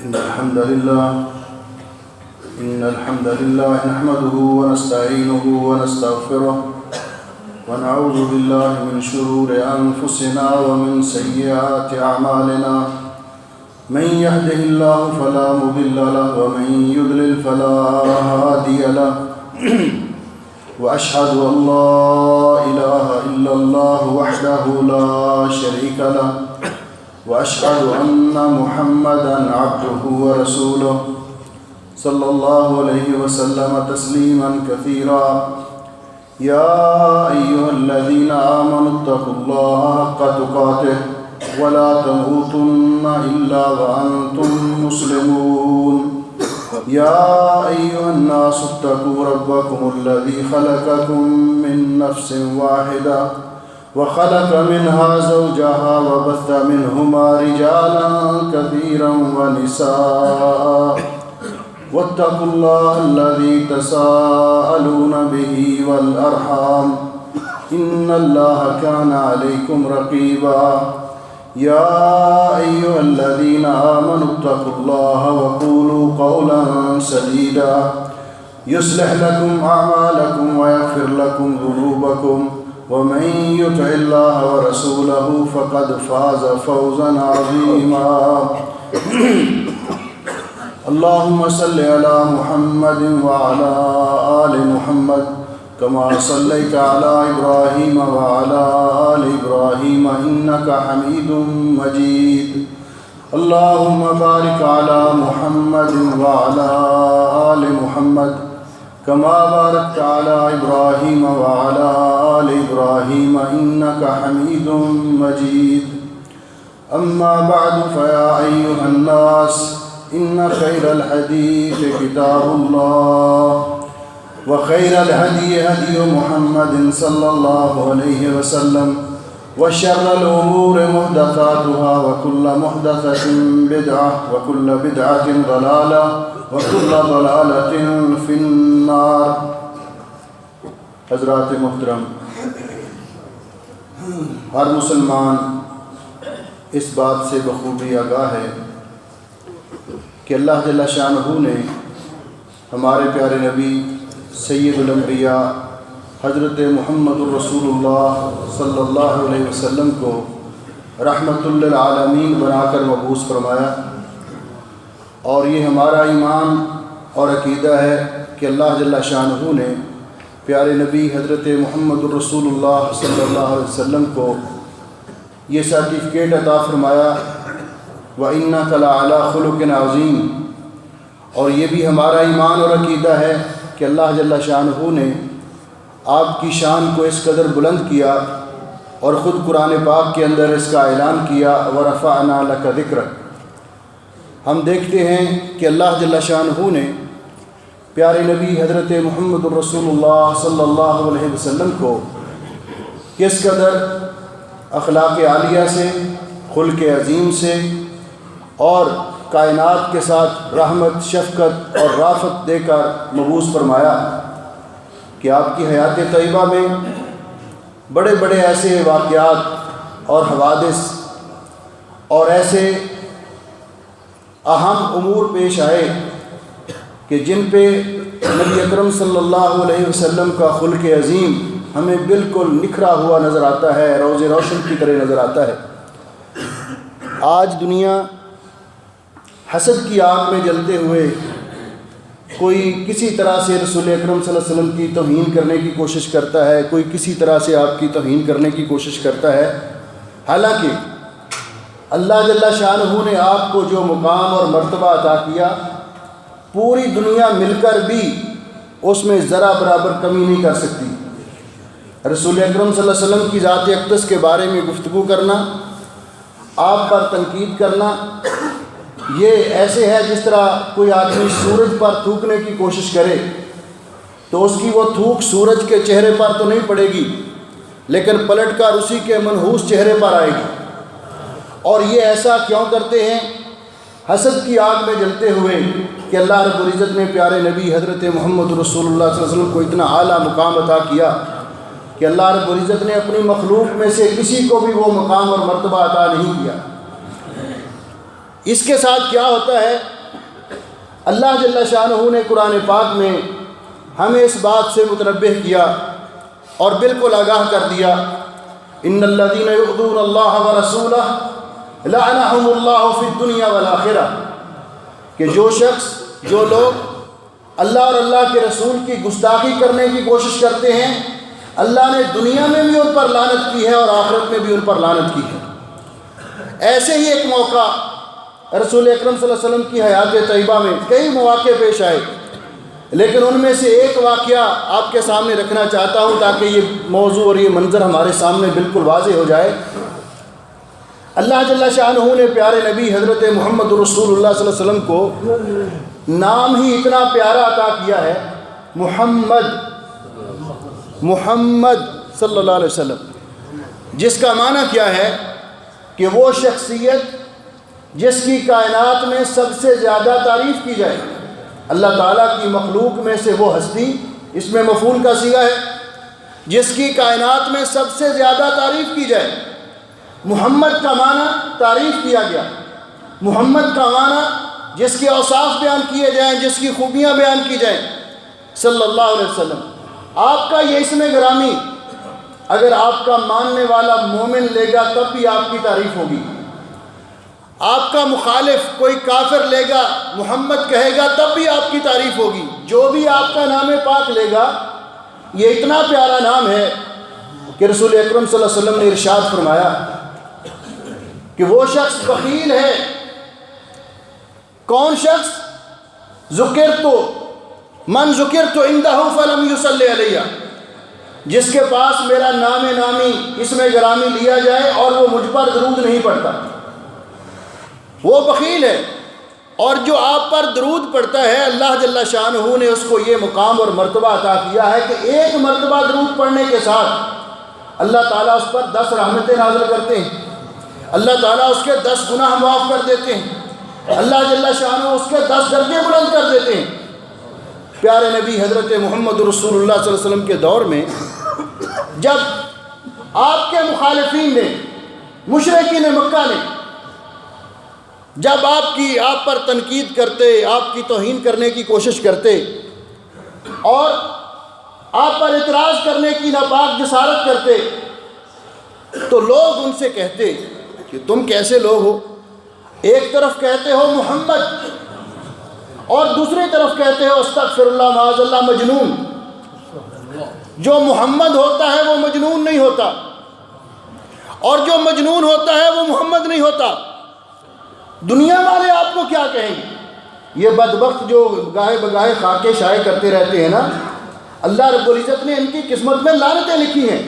إن الحمد لله نحمده ونستعينه ونستغفره ونعوذ بالله من شرور أنفسنا ومن سيئات أعمالنا من يهده الله فلا مضل له ومن يضلل فلا هادي له وأشهد أن لا إله إلا الله وحده لا شريك له وأشهد أن محمدًا عبده ورسوله صلى الله عليه وسلم تسليمًا كثيرا يا أيها الذين آمنوا اتقوا الله حق تقاته ولا تموتن إلا وأنتم مسلمون يا أيها الناس اتقوا ربكم الذي خلقكم من نفس واحدة وخلق منها زوجها وبث منهما رجالا كثيرا ونساء واتقوا الله الذي تساءلون به والأرحام إن الله كان عليكم رقيبا يا أيها الذين آمنوا اتقوا الله وقولوا قولا سديدا يصلح لكم أعمالكم ويغفر لكم ذنوبكم ومن يطع الله ورسوله فقد فاز فوزا عظيما اللهم صل على محمد وعلى آل محمد كما صليت على إبراهيم وعلى آل إبراهيم إنك حميد مجيد اللهم بارك على محمد وعلى آل محمد كما باركت على إبراهيم وعلى آل إبراهيم إنك حميد مجيد أما بعد فيا أيها الناس إن خير الحديث كتاب الله وخير الهدي هدي محمد صلى الله عليه وسلم وشر الأمور محدثاتها وكل محدثة بدعة وكل بدعة ضلالة وكل ضلالة في النار. حضرات محترم، ہر مسلمان اس بات سے بخوبی آگاہ ہے کہ اللہ جل شانہ نے ہمارے پیارے نبی سید الانبیاء حضرت محمد الرسول اللہ صلی اللہ علیہ وسلم کو رحمت للعالمین بنا کر مبعوث فرمایا، اور یہ ہمارا ایمان اور عقیدہ ہے کہ اللہ جل شانہ نے پیارے نبی حضرت محمد الرسول اللہ صلی اللہ علیہ وسلم کو یہ سرٹیفکیٹ عطا فرمایا وَإِنَّكَ لَعَلَىٰ خُلُقٍ عَظِيمٍ، اور یہ بھی ہمارا ایمان اور عقیدہ ہے کہ اللہ جل شانہ نے آپ کی شان کو اس قدر بلند کیا اور خود قرآن پاک کے اندر اس کا اعلان کیا وَرَفَعْنَا لَكَ ذِكْرَكَ۔ ہم دیکھتے ہیں کہ اللہ جل شانہ نے پیارے نبی حضرت محمد الرسول اللہ صلی اللہ علیہ وسلم کو کس قدر اخلاق عالیہ سے، خلق عظیم سے اور کائنات کے ساتھ رحمت، شفقت اور رافت دے کر مبعوث فرمایا کہ آپ کی حیات طیبہ میں بڑے بڑے ایسے واقعات اور حوادث اور ایسے اہم امور پیش آئے کہ جن پہ نبی اکرم صلی اللہ علیہ وسلم کا خلق عظیم ہمیں بالکل نکھرا ہوا نظر آتا ہے، روز روشن کی طرح نظر آتا ہے۔ آج دنیا حسد کی آگ میں جلتے ہوئے کوئی کسی طرح سے رسول اکرم صلی اللہ علیہ وسلم کی توہین کرنے کی کوشش کرتا ہے، کوئی کسی طرح سے آپ کی توہین کرنے کی کوشش کرتا ہے، حالانکہ اللہ جل شانہ نے آپ کو جو مقام اور مرتبہ عطا کیا پوری دنیا مل کر بھی اس میں ذرا برابر کمی نہیں کر سکتی۔ رسول اکرم صلی اللہ علیہ وسلم کی ذات اقدس کے بارے میں گفتگو کرنا، آپ پر تنقید کرنا، یہ ایسے ہے جس طرح کوئی آدمی سورج پر تھوکنے کی کوشش کرے تو اس کی وہ تھوک سورج کے چہرے پر تو نہیں پڑے گی لیکن پلٹ کر اسی کے منحوس چہرے پر آئے گی۔ اور یہ ایسا کیوں کرتے ہیں؟ حسد کی آگ میں جلتے ہوئے کہ اللہ رب العزت نے پیارے نبی حضرت محمد رسول اللہ صلی اللہ علیہ وسلم کو اتنا اعلیٰ مقام عطا کیا کہ اللہ رب العزت نے اپنی مخلوق میں سے کسی کو بھی وہ مقام اور مرتبہ عطا نہیں کیا۔ اس کے ساتھ کیا ہوتا ہے؟ اللہ جل شانہ نے قرآن پاک میں ہمیں اس بات سے متنبہ کیا اور بالکل آگاہ کر دیا، ان الذین یؤذون اللہ ورسولہ لعنہم اللہ فی الدنیا والآخرہ، کہ جو شخص، جو لوگ اللہ اور اللہ کے رسول کی گستاخی کرنے کی کوشش کرتے ہیں، اللہ نے دنیا میں بھی ان پر لعنت کی ہے اور آخرت میں بھی ان پر لعنت کی ہے۔ ایسے ہی ایک موقع رسول اکرم صلی اللہ علیہ وسلم کی حیات طیبہ میں کئی مواقع پیش آئے، لیکن ان میں سے ایک واقعہ آپ کے سامنے رکھنا چاہتا ہوں تاکہ یہ موضوع اور یہ منظر ہمارے سامنے بالکل واضح ہو جائے۔ اللہ جل شانہ نے پیارے نبی حضرت محمد رسول اللہ صلی اللہ علیہ وسلم کو نام ہی اتنا پیارا عطا کیا ہے، محمد صلی اللہ علیہ وسلم، جس کا معنی کیا ہے کہ وہ شخصیت جس کی کائنات میں سب سے زیادہ تعریف کی جائے۔ اللہ تعالیٰ کی مخلوق میں سے وہ ہستی، اس میں مفعول کا صیغہ ہے، جس کی کائنات میں سب سے زیادہ تعریف کی جائے۔ محمد کا معنی تعریف کیا گیا، محمد کا معنی جس کے اوصاف بیان کیے جائیں، جس کی خوبیاں بیان کی جائیں، صلی اللہ علیہ وسلم۔ آپ کا یہ اسم گرامی اگر آپ کا ماننے والا مومن لے گا تب بھی آپ کی تعریف ہوگی، آپ کا مخالف کوئی کافر لے گا، محمد کہے گا تب بھی آپ کی تعریف ہوگی۔ جو بھی آپ کا نام پاک لے گا، یہ اتنا پیارا نام ہے کہ رسول اکرم صلی اللہ علیہ وسلم نے ارشاد فرمایا کہ وہ شخص بخیل ہے۔ کون شخص؟ من ذکرت عندہ فلم یصلی علیہ، جس کے پاس میرا نام نامی اسم گرامی لیا جائے اور وہ مجھ پر درود نہیں پڑھتا، وہ بخیل ہے۔ اور جو آپ پر درود پڑھتا ہے، اللہ جل شانہ نے اس کو یہ مقام اور مرتبہ عطا کیا ہے کہ ایک مرتبہ درود پڑھنے کے ساتھ اللہ تعالیٰ اس پر 10 رحمتیں نازل کرتے ہیں، اللہ تعالیٰ اس کے 10 گناہ معاف کر دیتے ہیں، اللہ جل شانہ اس کے 10 درجے بلند کر دیتے ہیں۔ پیارے نبی حضرت محمد رسول اللہ صلی اللہ علیہ وسلم کے دور میں جب آپ کے مخالفین نے، مشرکین مکہ نے جب آپ پر تنقید کرتے، آپ کی توہین کرنے کی کوشش کرتے اور آپ پر اعتراض کرنے کی ناپاک جسارت کرتے، تو لوگ ان سے کہتے کہ تم کیسے لوگ ہو؟ ایک طرف کہتے ہو محمد اور دوسری طرف کہتے ہو استغفر اللہ معاذ اللہ مجنون۔ جو محمد ہوتا ہے وہ مجنون نہیں ہوتا، اور جو مجنون ہوتا ہے وہ محمد نہیں ہوتا۔ دنیا والے آپ کو کیا کہیں گے؟ یہ بدبخت جو گاہے بگاہے خاکے شائع کرتے رہتے ہیں نا، اللہ رب العزت نے ان کی قسمت میں لعنتیں لکھی ہیں،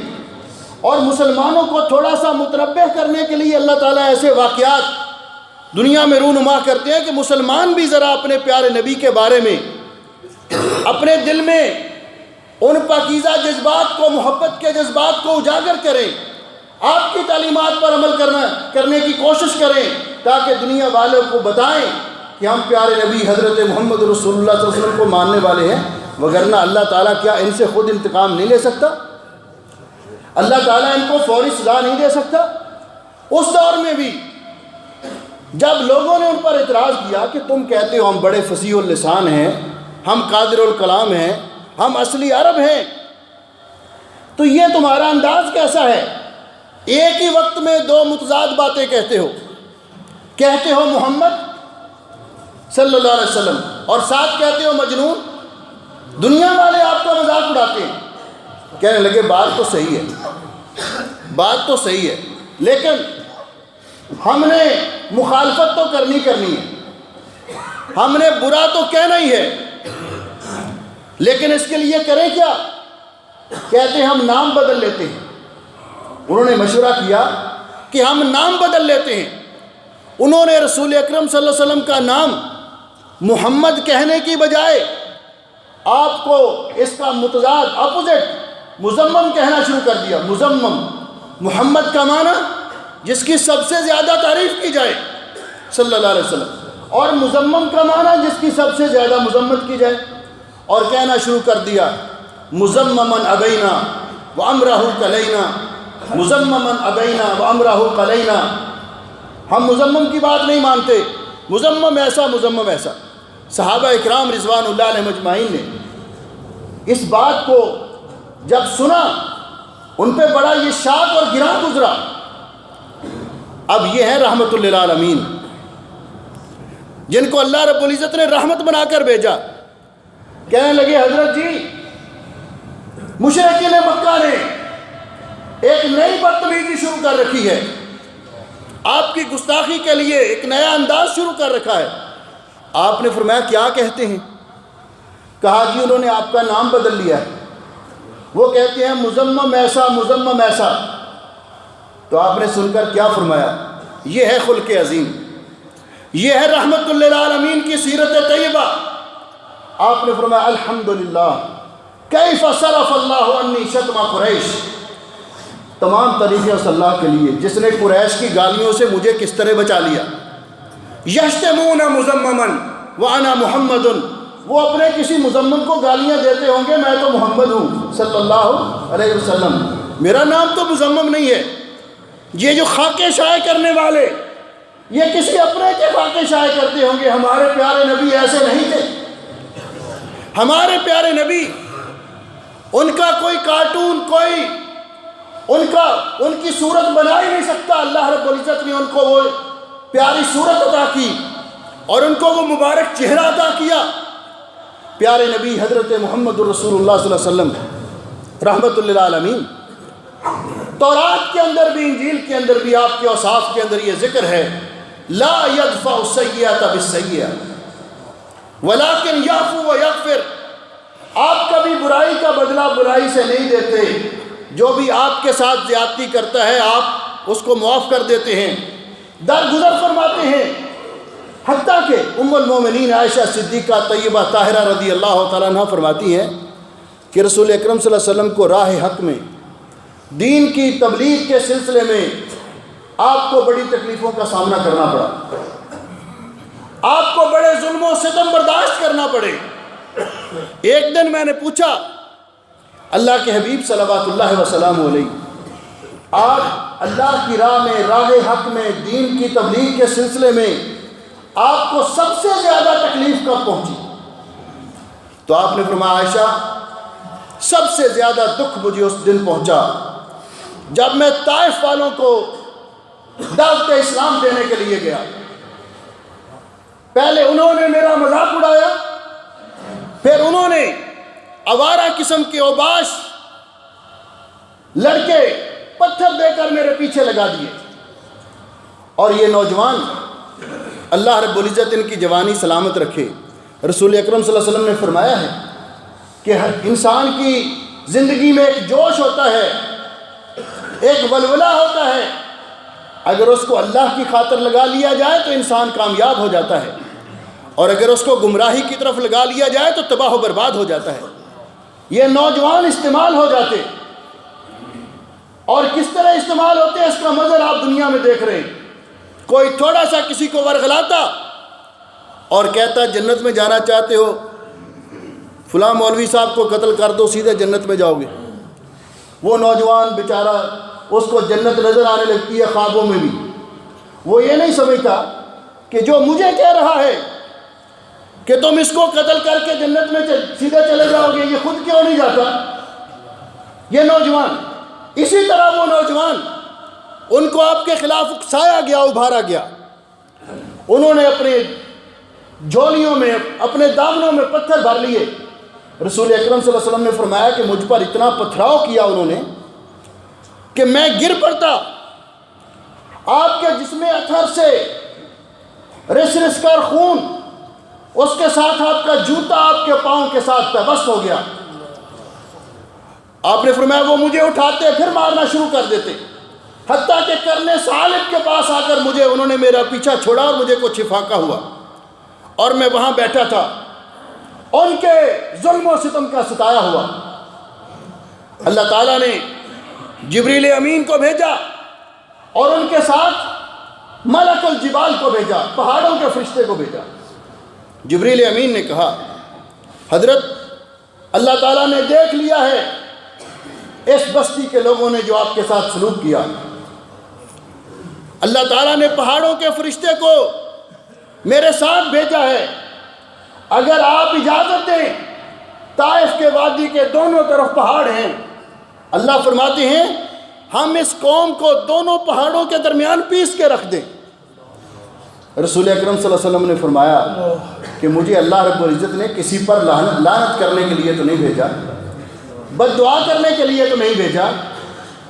اور مسلمانوں کو تھوڑا سا متنبہ کرنے کے لیے اللہ تعالیٰ ایسے واقعات دنیا میں رونما کرتے ہیں کہ مسلمان بھی ذرا اپنے پیارے نبی کے بارے میں اپنے دل میں ان پاکیزہ جذبات کو، محبت کے جذبات کو اجاگر کریں، آپ کی تعلیمات پر عمل کرنے کی کوشش کریں، تاکہ دنیا والوں کو بتائیں کہ ہم پیارے نبی حضرت محمد رسول اللہ صلی اللہ علیہ وسلم کو ماننے والے ہیں۔ وگرنہ اللہ تعالیٰ کیا ان سے خود انتقام نہیں لے سکتا؟ اللہ تعالیٰ ان کو فوری سزا نہیں دے سکتا؟ اس دور میں بھی جب لوگوں نے ان پر اعتراض کیا کہ تم کہتے ہو ہم بڑے فصیح اللسان ہیں، ہم قادر الکلام ہیں، ہم اصلی عرب ہیں، تو یہ تمہارا انداز کیسا ہے؟ ایک ہی وقت میں 2 متضاد باتیں کہتے ہو محمد صلی اللہ علیہ وسلم اور ساتھ کہتے ہو مجنون۔ دنیا والے آپ کا مذاق اڑاتے ہیں، کہنے لگے بات تو صحیح ہے، لیکن ہم نے مخالفت تو کرنی ہے، ہم نے برا تو کہنا ہی ہے، لیکن اس کے لیے کریں کیا؟ کہتے ہیں ہم نام بدل لیتے ہیں۔ انہوں نے مشورہ کیا کہ ہم نام بدل لیتے ہیں۔ انہوں نے رسول اکرم صلی اللہ علیہ وسلم کا نام محمد کہنے کی بجائے آپ کو اس کا متضاد اپوزٹ مزمم کہنا شروع کر دیا۔ مزمم، محمد کا معنی جس کی سب سے زیادہ تعریف کی جائے صلی اللہ علیہ وسلم، اور مزمم کا معنی جس کی سب سے زیادہ مذمت کی جائے، اور کہنا شروع کر دیا مزممن ابینا وامرہ کلینا، مزممن ابینا وامرہ کلینا، ہم مزمم کی بات نہیں مانتے، مزمم ایسا مزمم ایسا۔ صحابہ اکرام رضوان اللہ علیہ مجمعین نے اس بات کو جب سنا ان پہ بڑا یہ شاق اور گراں گزرا۔ اب یہ ہے رحمت للعالمین جن کو اللہ رب العزت نے رحمت بنا کر بھیجا۔ کہنے لگے حضرت جی مشرکین مکہ نے ایک نئی بدتمیزی شروع کر رکھی ہے، آپ کی گستاخی کے لیے ایک نیا انداز شروع کر رکھا ہے۔ آپ نے فرمایا کیا کہتے ہیں؟ کہا جی انہوں نے آپ کا نام بدل لیا ہے، وہ کہتے ہیں مزمم ایسا مزمم ایسا۔ تو آپ نے سن کر کیا فرمایا؟ یہ ہے خلق عظیم، یہ ہے رحمت للعالمین کی سیرت طیبہ۔ آپ نے فرمایا الحمدللہ کیف صرف اللہ عنی شتم قریش، تمام تعریفیں اس اللہ کے لیے جس نے قریش کی گالیوں سے مجھے کس طرح بچا لیا۔ یشتمون مزمما وانا محمد، وہ اپنے کسی مزمم کو گالیاں دیتے ہوں گے، میں تو محمد ہوں صلی اللہ علیہ وسلم، میرا نام تو مزمم نہیں ہے۔ یہ جو خاکے شائع کرنے والے یہ کسی اپنے کے خاکے شائع کرتے ہوں گے، ہمارے پیارے نبی ایسے نہیں تھے۔ ہمارے پیارے نبی ان کا کوئی کارٹون کوئی ان کی صورت بنا ہی نہیں سکتا۔ اللہ رب العزت نے ان کو وہ پیاری صورت عطا کی اور ان کو وہ مبارک چہرہ عطا کیا۔ پیارے نبی حضرت محمد الرسول اللہ صلی اللہ علیہ وسلم رحمت للعالمین، تورات کے اندر بھی انجیل کے اندر بھی آپ کے اوصاف کے اندر یہ ذکر ہے لا یدفع السیئۃ بالسیئۃ ولکن یعفو ویغفر، آپ کبھی برائی کا بدلہ برائی سے نہیں دیتے، جو بھی آپ کے ساتھ زیادتی کرتا ہے آپ اس کو معاف کر دیتے ہیں، درگزر فرماتے ہیں۔ حتیٰ کہ ام المومنین عائشہ صدیقہ طیبہ طاہرہ رضی اللہ تعالیٰ عنہ فرماتی ہیں کہ رسول اکرم صلی اللہ علیہ وسلم کو راہ حق میں دین کی تبلیغ کے سلسلے میں آپ کو بڑی تکلیفوں کا سامنا کرنا پڑا، آپ کو بڑے ظلم و ستم برداشت کرنا پڑے۔ ایک دن میں نے پوچھا اللہ کے حبیب صلوات اللہ وسلم علیہ، آپ اللہ کی راہ میں راہ حق میں دین کی تبلیغ کے سلسلے میں آپ کو سب سے زیادہ تکلیف کب پہنچی؟ تو آپ نے فرمایا عائشہ سب سے زیادہ دکھ مجھے اس دن پہنچا جب میں طائف والوں کو دعوت اسلام دینے کے لیے گیا۔ پہلے انہوں نے میرا مذاق اڑایا، پھر انہوں نے آوارہ قسم کے اوباش لڑکے پتھر دے کر میرے پیچھے لگا دیے، اور یہ نوجوان اللہ رب العزت ان کی جوانی سلامت رکھے۔ رسول اکرم صلی اللہ علیہ وسلم نے فرمایا ہے کہ انسان کی زندگی میں ایک جوش ہوتا ہے، ایک ولولہ ہوتا ہے، اگر اس کو اللہ کی خاطر لگا لیا جائے تو انسان کامیاب ہو جاتا ہے، اور اگر اس کو گمراہی کی طرف لگا لیا جائے تو تباہ و برباد ہو جاتا ہے۔ یہ نوجوان استعمال ہو جاتے، اور کس طرح استعمال ہوتے ہیں اس کا منظر آپ دنیا میں دیکھ رہے ہیں۔ کوئی تھوڑا سا کسی کو ورغلاتا اور کہتا جنت میں جانا چاہتے ہو، فلاں مولوی صاحب کو قتل کر دو سیدھے جنت میں جاؤ گے۔ وہ نوجوان بیچارہ اس کو جنت نظر آنے لگتی ہے خوابوں میں بھی، وہ یہ نہیں سمجھتا کہ جو مجھے کہہ رہا ہے کہ تم اس کو قتل کر کے جنت میں سیدھے چلے جاؤ گے، یہ خود کیوں نہیں جاتا؟ یہ نوجوان اسی طرح وہ نوجوان ان کو آپ کے خلاف اکسایا گیا، ابھارا گیا، انہوں نے اپنے جھولیوں میں اپنے دامنوں میں پتھر بھر لیے۔ رسول اکرم صلی اللہ علیہ وسلم نے فرمایا کہ مجھ پر اتنا پتھراؤ کیا انہوں نے کہ میں گر پڑتا، آپ کے جسم اطہر سے رس رس کر خون، اس کے ساتھ آپ کا جوتا آپ کے پاؤں کے ساتھ پیوست ہو گیا۔ آپ نے فرمایا وہ مجھے اٹھاتے پھر مارنا شروع کر دیتے، حتیٰ کہ کرنے صالب کے پاس آ کر انہوں نے میرا پیچھا چھوڑا اور مجھے کچھ افاقہ ہوا، اور میں وہاں بیٹھا تھا ان کے ظلم و ستم کا ستایا ہوا۔ اللہ تعالیٰ نے جبریل امین کو بھیجا اور ان کے ساتھ ملک الجبال کو بھیجا، پہاڑوں کے فرشتے کو بھیجا۔ جبریل امین نے کہا حضرت اللہ تعالیٰ نے دیکھ لیا ہے اس بستی کے لوگوں نے جو آپ کے ساتھ سلوک کیا۔ اللہ تعالیٰ نے پہاڑوں کے فرشتے کو میرے ساتھ بھیجا ہے، اگر آپ اجازت دیں طائف کے وادی کے دونوں طرف پہاڑ ہیں، اللہ فرماتے ہیں ہم اس قوم کو دونوں پہاڑوں کے درمیان پیس کے رکھ دیں۔ رسول اکرم صلی اللہ علیہ وسلم نے فرمایا کہ مجھے اللہ رب العزت نے کسی پر لعنت کرنے کے لیے تو نہیں بھیجا، بد دعا کرنے کے لیے تو نہیں بھیجا،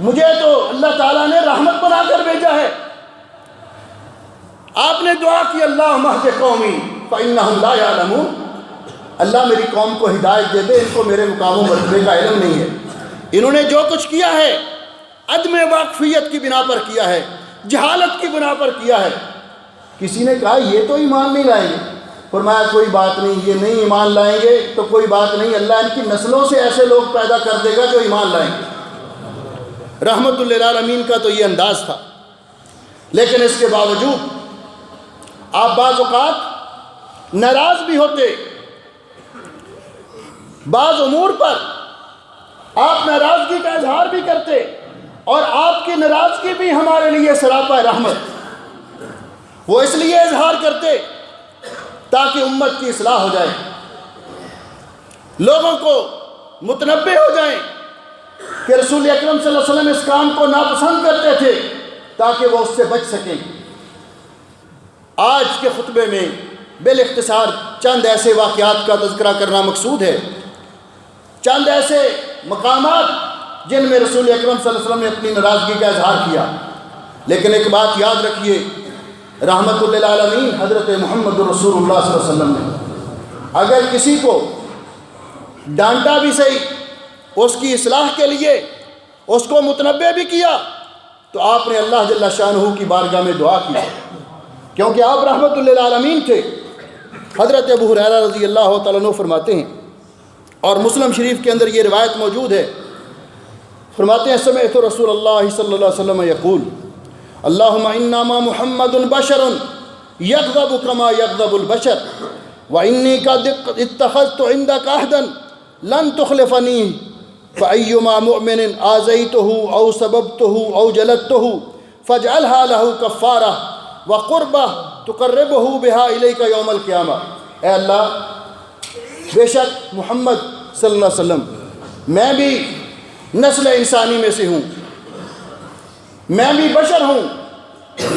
مجھے تو اللہ تعالیٰ نے رحمت بنا کر بھیجا ہے۔ آپ نے دعا کی اللہم اہد قومی فإنہم لا یعلمون، اللہ میری قوم کو ہدایت دے دے، ان کو میرے مقام و مرتبے کا علم نہیں ہے، انہوں نے جو کچھ کیا ہے عدم واقفیت کی بنا پر کیا ہے، جہالت کی بنا پر کیا ہے۔ کسی نے کہا یہ تو ایمان نہیں لائیں گے، فرمایا کوئی بات نہیں، یہ نہیں ایمان لائیں گے تو کوئی بات نہیں، اللہ ان کی نسلوں سے ایسے لوگ پیدا کر دے گا جو ایمان لائیں گے۔ رحمت للعالمین کا تو یہ انداز تھا، لیکن اس کے باوجود آپ بعض اوقات ناراض بھی ہوتے، بعض امور پر آپ ناراضگی کا اظہار بھی کرتے، اور آپ کی ناراضگی بھی ہمارے لیے سراپا رحمت۔ وہ اس لیے اظہار کرتے تاکہ امت کی اصلاح ہو جائے، لوگوں کو متنبہ ہو جائیں کہ رسول اکرم صلی اللہ علیہ وسلم اس کام کو ناپسند کرتے تھے تاکہ وہ اس سے بچ سکیں۔ آج کے خطبے میں بالاختصار چند ایسے واقعات کا تذکرہ کرنا مقصود ہے، چند ایسے مقامات جن میں رسول اکرم صلی اللہ علیہ وسلم نے اپنی ناراضگی کا اظہار کیا۔ لیکن ایک بات یاد رکھیے، رحمت للعالمین حضرت محمد رسول اللہ صلی اللہ علیہ وسلم نے اگر کسی کو ڈانٹا بھی صحیح، اس کی اصلاح کے لیے اس کو متنبہ بھی کیا، تو آپ نے اللہ جل شانہ کی بارگاہ میں دعا کی، کیونکہ آپ رحمت للعالمین تھے۔ حضرت ابو ہریرہ رضی اللہ تعالیٰ عنہ فرماتے ہیں، اور مسلم شریف کے اندر یہ روایت موجود ہے، فرماتے ہیں سمعت رسول اللہ صلی اللہ علیہ وسلم یقول اللہم انما محمد بشر یغضب کما یغضب البشر وانی قد اتخذت عندک عہدا لن تخلفنی فایما مؤمن آذیتہ او سببتہ او جلدتہ فاجعلها له کفارہ وقربہ تقربہ بہا الیک یوم القیامہ۔ اے اللہ، بے شک محمد صلی اللہ علیہ وسلم میں بھی نسل انسانی میں سے ہوں، میں بھی بشر ہوں،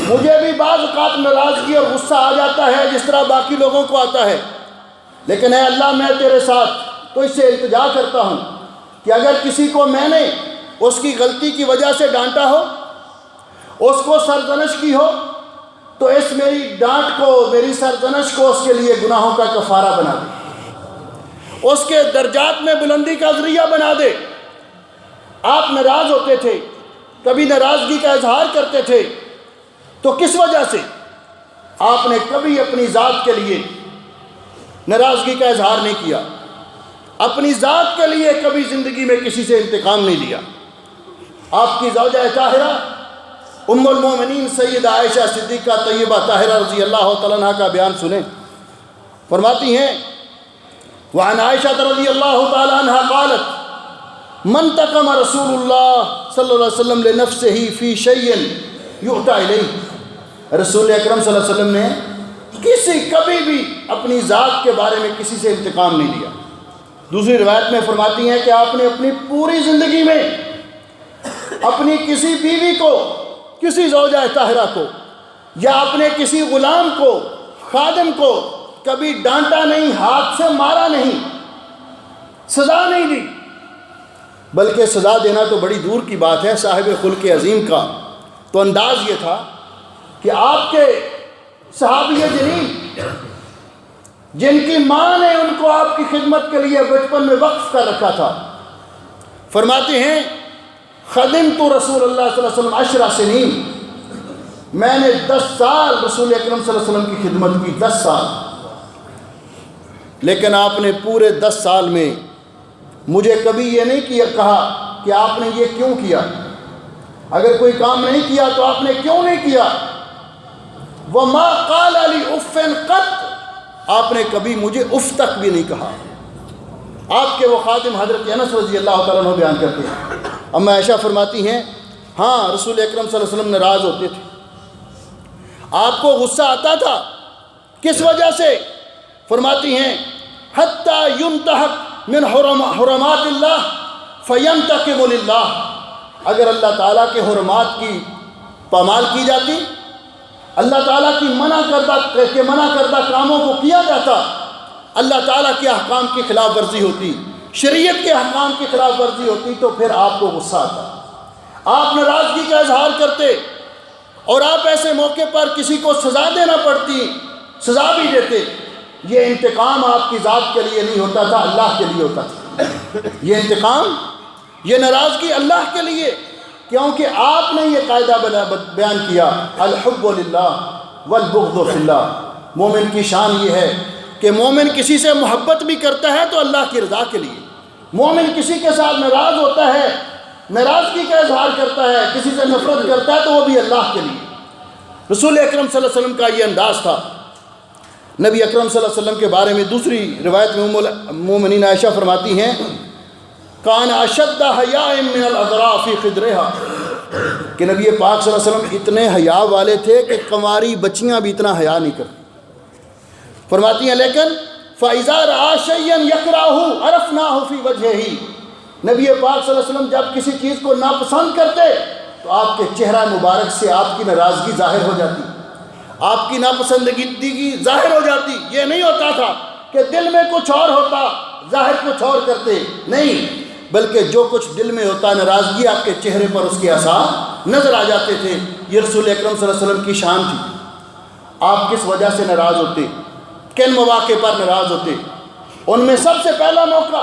مجھے بھی بعض اوقات ناراضگی اور غصہ آ جاتا ہے جس طرح باقی لوگوں کو آتا ہے، لیکن اے اللہ میں تیرے ساتھ تو اس سے التجا کرتا ہوں کہ اگر کسی کو میں نے اس کی غلطی کی وجہ سے ڈانٹا ہو، اس کو سرزنش کی ہو، تو اس میری ڈانٹ کو، میری سرزنش کو اس کے لیے گناہوں کا کفارہ بنا دے، اس کے درجات میں بلندی کا ذریعہ بنا دے۔ آپ ناراض ہوتے تھے، کبھی ناراضگی کا اظہار کرتے تھے، تو کس وجہ سے؟ آپ نے کبھی اپنی ذات کے لیے ناراضگی کا اظہار نہیں کیا، اپنی ذات کے لیے کبھی زندگی میں کسی سے انتقام نہیں لیا۔ آپ کی زوجہ طاہرہ ام المومنین سیدہ عائشہ صدیقہ طیبہ طاہرہ رضی اللہ تعالیٰ عنہ کا بیان سنیں، فرماتی ہیں وعن عائشہ رضی اللہ تعالیٰ عنہ قالت من تقم رسول اللہ صلی اللہ علیہ وسلم لنفسہ فی شیء یؤتی الیہ، رسول اکرم صلی اللہ علیہ وسلم نے کبھی بھی اپنی ذات کے بارے میں کسی سے انتقام نہیں لیا۔ دوسری روایت میں فرماتی ہیں کہ آپ نے اپنی پوری زندگی میں اپنی کسی بیوی کو، کسی زوجہ طاہرہ کو، یا اپنے کسی غلام کو، خادم کو کبھی ڈانٹا نہیں، ہاتھ سے مارا نہیں، سزا نہیں دی، بلکہ سزا دینا تو بڑی دور کی بات ہے۔ صاحب خلق عظیم کا تو انداز یہ تھا کہ آپ کے صحابی جلیل جن کی ماں نے ان کو آپ کی خدمت کے لیے بچپن میں وقف کر رکھا تھا، فرماتے ہیں خدمت رسول اللہ صلی اللہ علیہ وسلم 10 سنین، میں نے 10 سال رسول اکرم صلی اللہ علیہ وسلم کی خدمت کی، 10 سال، لیکن آپ نے پورے 10 سال میں مجھے کبھی یہ نہیں کہا کہ آپ نے یہ کیوں کیا، اگر کوئی کام نہیں کیا تو آپ نے کیوں نہیں کیا، وما قال لی اف قط، آپ نے کبھی مجھے اف تک بھی نہیں کہا۔ آپ کے وہ خادم حضرت انس رضی اللہ تعالیٰ عنہ بیان کرتے ہیں، اما عائشہ فرماتی ہیں ہاں رسول اکرم صلی اللہ علیہ وسلم ناراض ہوتے تھے، آپ کو غصہ آتا تھا کس وجہ سے؟ فرماتی ہیں حتی ینتہک من حرمات اللہ فینتقم للہ، اگر اللہ تعالیٰ کے حرمات کی پامال کی جاتی، اللہ تعالیٰ کی منع کردہ کاموں کو کیا جاتا، اللہ تعالیٰ کے احکام کی خلاف ورزی ہوتی، شریعت کے احکام کی خلاف ورزی ہوتی، تو پھر آپ کو غصہ آتا، آپ ناراضگی کا اظہار کرتے، اور آپ ایسے موقع پر کسی کو سزا دینا پڑتی، سزا بھی دیتے۔ یہ انتقام آپ کی ذات کے لیے نہیں ہوتا تھا، اللہ کے لیے ہوتا تھا۔ یہ انتقام، یہ ناراضگی اللہ کے لیے، کیونکہ آپ نے یہ قاعدہ بیان کیا الحب للہ والبغض فی اللہ۔ مومن کی شان یہ ہے کہ مومن کسی سے محبت بھی کرتا ہے تو اللہ کی رضا کے لیے، مومن کسی کے ساتھ ناراض ہوتا ہے، ناراضگی کا اظہار کرتا ہے، کسی سے نفرت کرتا ہے تو وہ بھی اللہ کے لیے۔ رسول اکرم صلی اللہ علیہ وسلم کا یہ انداز تھا۔ نبی اکرم صلی اللہ علیہ وسلم کے بارے میں دوسری روایت میں ام المومنین عائشہ فرماتی ہیں کان اشد حیاء من العذراء فی خدرہا، کہ نبی پاک صلی اللہ علیہ وسلم اتنے حیا والے تھے کہ کنواری بچیاں بھی اتنا حیا نہیں کرتی۔ فرماتی ہیں لیکن فَإِذَا رَأَىٰ شَيْئًا يَكْرَهُ عَرَفْنَاهُ فِي وَجْهِهِ، نبی پاک صلی اللہ علیہ وسلم جب کسی چیز کو ناپسند کرتے تو آپ کے چہرہ مبارک سے آپ کی ناراضگی ظاہر ہو جاتی، آپ کی ناپسندگی ظاہر ہو جاتی۔ یہ نہیں ہوتا تھا کہ دل میں کچھ اور ہوتا ظاہر کچھ اور کرتے، نہیں، بلکہ جو کچھ دل میں ہوتا ناراضگی آپ کے چہرے پر اس کے آثار نظر آ جاتے تھے۔ یہ رسول اکرم صلی اللہ علیہ وسلم کی شان تھی۔ آپ کس وجہ سے ناراض ہوتے، کن مواقع پر ناراض ہوتے؟ ان میں سب سے پہلا موقع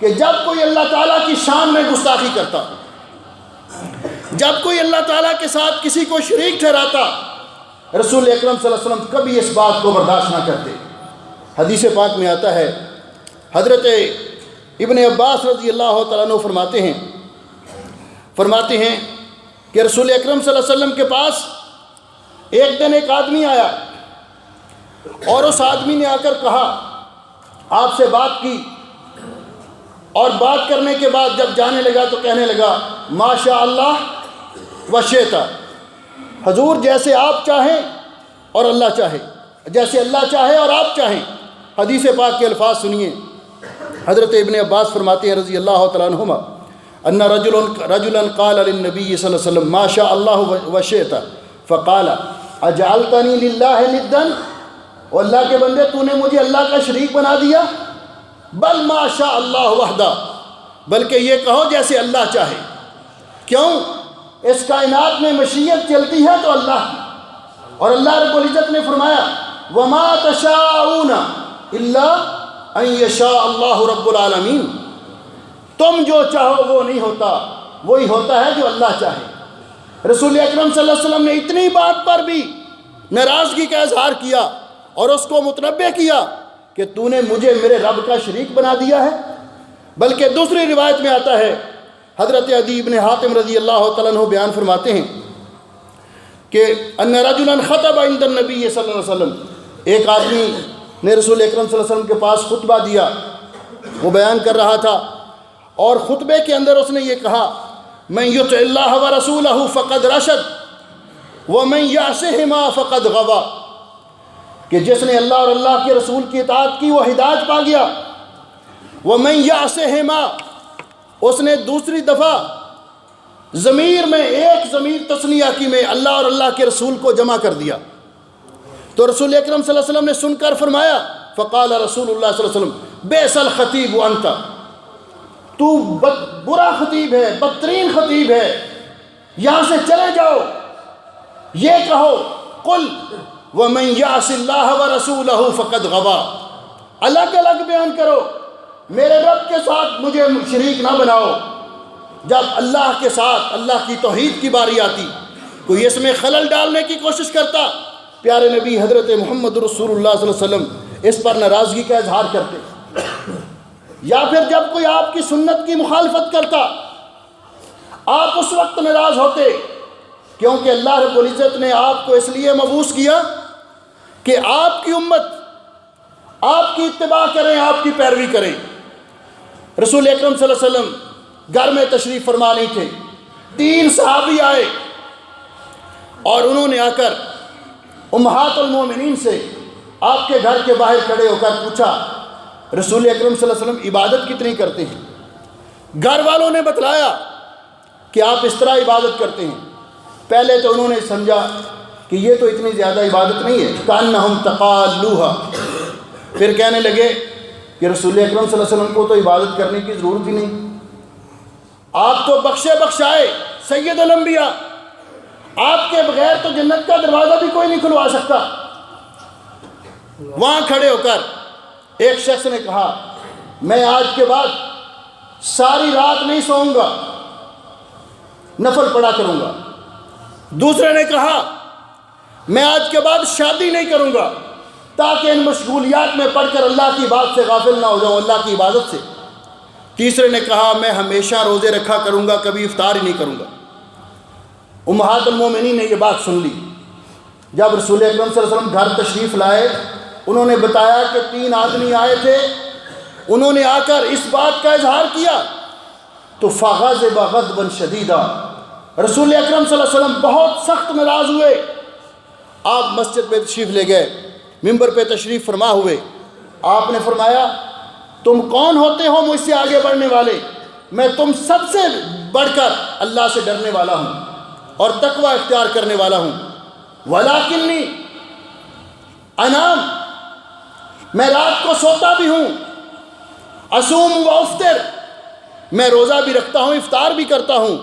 کہ جب کوئی اللہ تعالیٰ کی شان میں گستاخی کرتا، جب کوئی اللہ تعالیٰ کے ساتھ کسی کو شریک ٹھہراتا، رسول اکرم صلی اللہ علیہ وسلم کبھی اس بات کو برداشت نہ کرتے۔ حدیث پاک میں آتا ہے، حضرت ابن عباس رضی اللہ تعالیٰ عنہ فرماتے ہیں کہ رسول اکرم صلی اللہ علیہ وسلم کے پاس ایک دن ایک آدمی آیا، اور اس آدمی نے آ کر کہا، آپ سے بات کی، اور بات کرنے کے بعد جب جانے لگا تو کہنے لگا ما شاء اللہ و شئت، حضور جیسے آپ چاہیں اور اللہ چاہے، جیسے اللہ چاہے اور آپ چاہیں۔ حدیث پاک کے الفاظ سنیے، حضرت ابن عباس فرماتے ہیں رضی اللہ تعالیٰ عنہما ان رجلا قال للنبی صلی اللہ علیہ وسلم ما شاء اللہ و شئت فقال اجعلتنی للہ ندا، اور اللہ کے بندے تو نے مجھے اللہ کا شریک بنا دیا، بل ما شاء اللہ وحدہ، بلکہ یہ کہو جیسے اللہ چاہے۔ کیوں؟ اس کائنات میں مشیت چلتی ہے تو اللہ کی، اور اللہ رب العزت نے فرمایا وما تشاءون الا ان یشاء اللہ رب العالمین، تم جو چاہو وہ نہیں ہوتا، وہی ہوتا ہے جو اللہ چاہے۔ رسول اکرم صلی اللہ علیہ وسلم نے اتنی بات پر بھی ناراضگی کا اظہار کیا اور اس کو متنبہ کیا کہ تو نے مجھے میرے رب کا شریک بنا دیا ہے۔ بلکہ دوسری روایت میں آتا ہے، حضرت عدی بن حاتم رضی اللہ تعالیٰ عنہ بیان فرماتے ہیں کہ ان رجلا خطب عند النبی صلی اللہ علیہ وسلم، ایک آدمی نے رسول اکرم صلی اللہ علیہ وسلم کے پاس خطبہ دیا، وہ بیان کر رہا تھا، اور خطبے کے اندر اس نے یہ کہا من یطع اللہ ورسولہ فقد رشد ومن یعصہما فقد غوی، کہ جس نے اللہ اور اللہ کے رسول کی اطاعت کی وہ ہدایت پا گیا، ومن یعصہما، اس نے دوسری دفعہ ضمیر میں ایک ضمیر تثنیہ کی میں اللہ اور اللہ کے رسول کو جمع کر دیا، تو رسول اکرم صلی اللہ علیہ وسلم نے سن کر فرمایا فقال رسول اللہ صلی اللہ علیہ وسلم بئس الخطیب انت، تو برا خطیب ہے، بدترین خطیب ہے، یہاں سے چلے جاؤ۔ یہ کہو قل ومن یعص اللہ ورسولہ فقد غوی، الگ الگ بیان کرو، میرے رب کے ساتھ مجھے شریک نہ بناؤ۔ جب اللہ کے ساتھ اللہ کی توحید کی باری آتی، کوئی اس میں خلل ڈالنے کی کوشش کرتا، پیارے نبی حضرت محمد رسول اللہ صلی اللہ علیہ وسلم اس پر ناراضگی کا اظہار کرتے، یا پھر جب کوئی آپ کی سنت کی مخالفت کرتا، آپ اس وقت ناراض ہوتے، کیونکہ اللہ رب العزت نے آپ کو اس لیے مبعوث کیا کہ آپ کی امت آپ کی اتباع کریں، آپ کی پیروی کریں۔ رسول اکرم صلی اللہ علیہ وسلم گھر میں تشریف فرما نہیں تھے، 3 صحابی آئے اور انہوں نے آ کر امہات المومنین سے آپ کے گھر کے باہر کھڑے ہو کر پوچھا رسول اکرم صلی اللہ علیہ وسلم عبادت کتنی کرتے ہیں؟ گھر والوں نے بتلایا کہ آپ اس طرح عبادت کرتے ہیں۔ پہلے تو انہوں نے سمجھا کہ یہ تو اتنی زیادہ عبادت نہیں ہے، کأنہم تقالوہا، پھر کہنے لگے کہ رسول اکرم صلی اللہ علیہ وسلم کو تو عبادت کرنے کی ضرورت ہی نہیں، آپ تو بخشے بخشائے سید الانبیاء، آپ کے بغیر تو جنت کا دروازہ بھی کوئی نہیں کھلوا سکتا۔ وہاں کھڑے ہو کر ایک شخص نے کہا میں آج کے بعد ساری رات نہیں سوؤں گا، نفل پڑھا کروں گا۔ دوسرے نے کہا میں آج کے بعد شادی نہیں کروں گا تاکہ ان مشغولیات میں پڑھ کر اللہ کی بات سے غافل نہ ہو جاؤں، اللہ کی عبادت سے۔ تیسرے نے کہا میں ہمیشہ روزے رکھا کروں گا، کبھی افطار ہی نہیں کروں گا۔ امہات المومنین نے یہ بات سن لی۔ جب رسول اکرم صلی اللہ علیہ وسلم گھر تشریف لائے، انہوں نے بتایا کہ 3 آدمی آئے تھے، انہوں نے آ کر اس بات کا اظہار کیا تو فغضب غضبا شدیدا، رسول اکرم صلی اللہ علیہ وسلم بہت سخت ناراض ہوئے۔ آپ مسجد پہ تشریف لے گئے، ممبر پہ تشریف فرما ہوئے۔ آپ نے فرمایا تم کون ہوتے ہو مجھ سے آگے بڑھنے والے؟ میں تم سب سے بڑھ کر اللہ سے ڈرنے والا ہوں اور تقوی اختیار کرنے والا ہوں۔ وَلَكِنِّي انام، میں رات کو سوتا بھی ہوں، اصوم و افطر، میں روزہ بھی رکھتا ہوں، افطار بھی کرتا ہوں،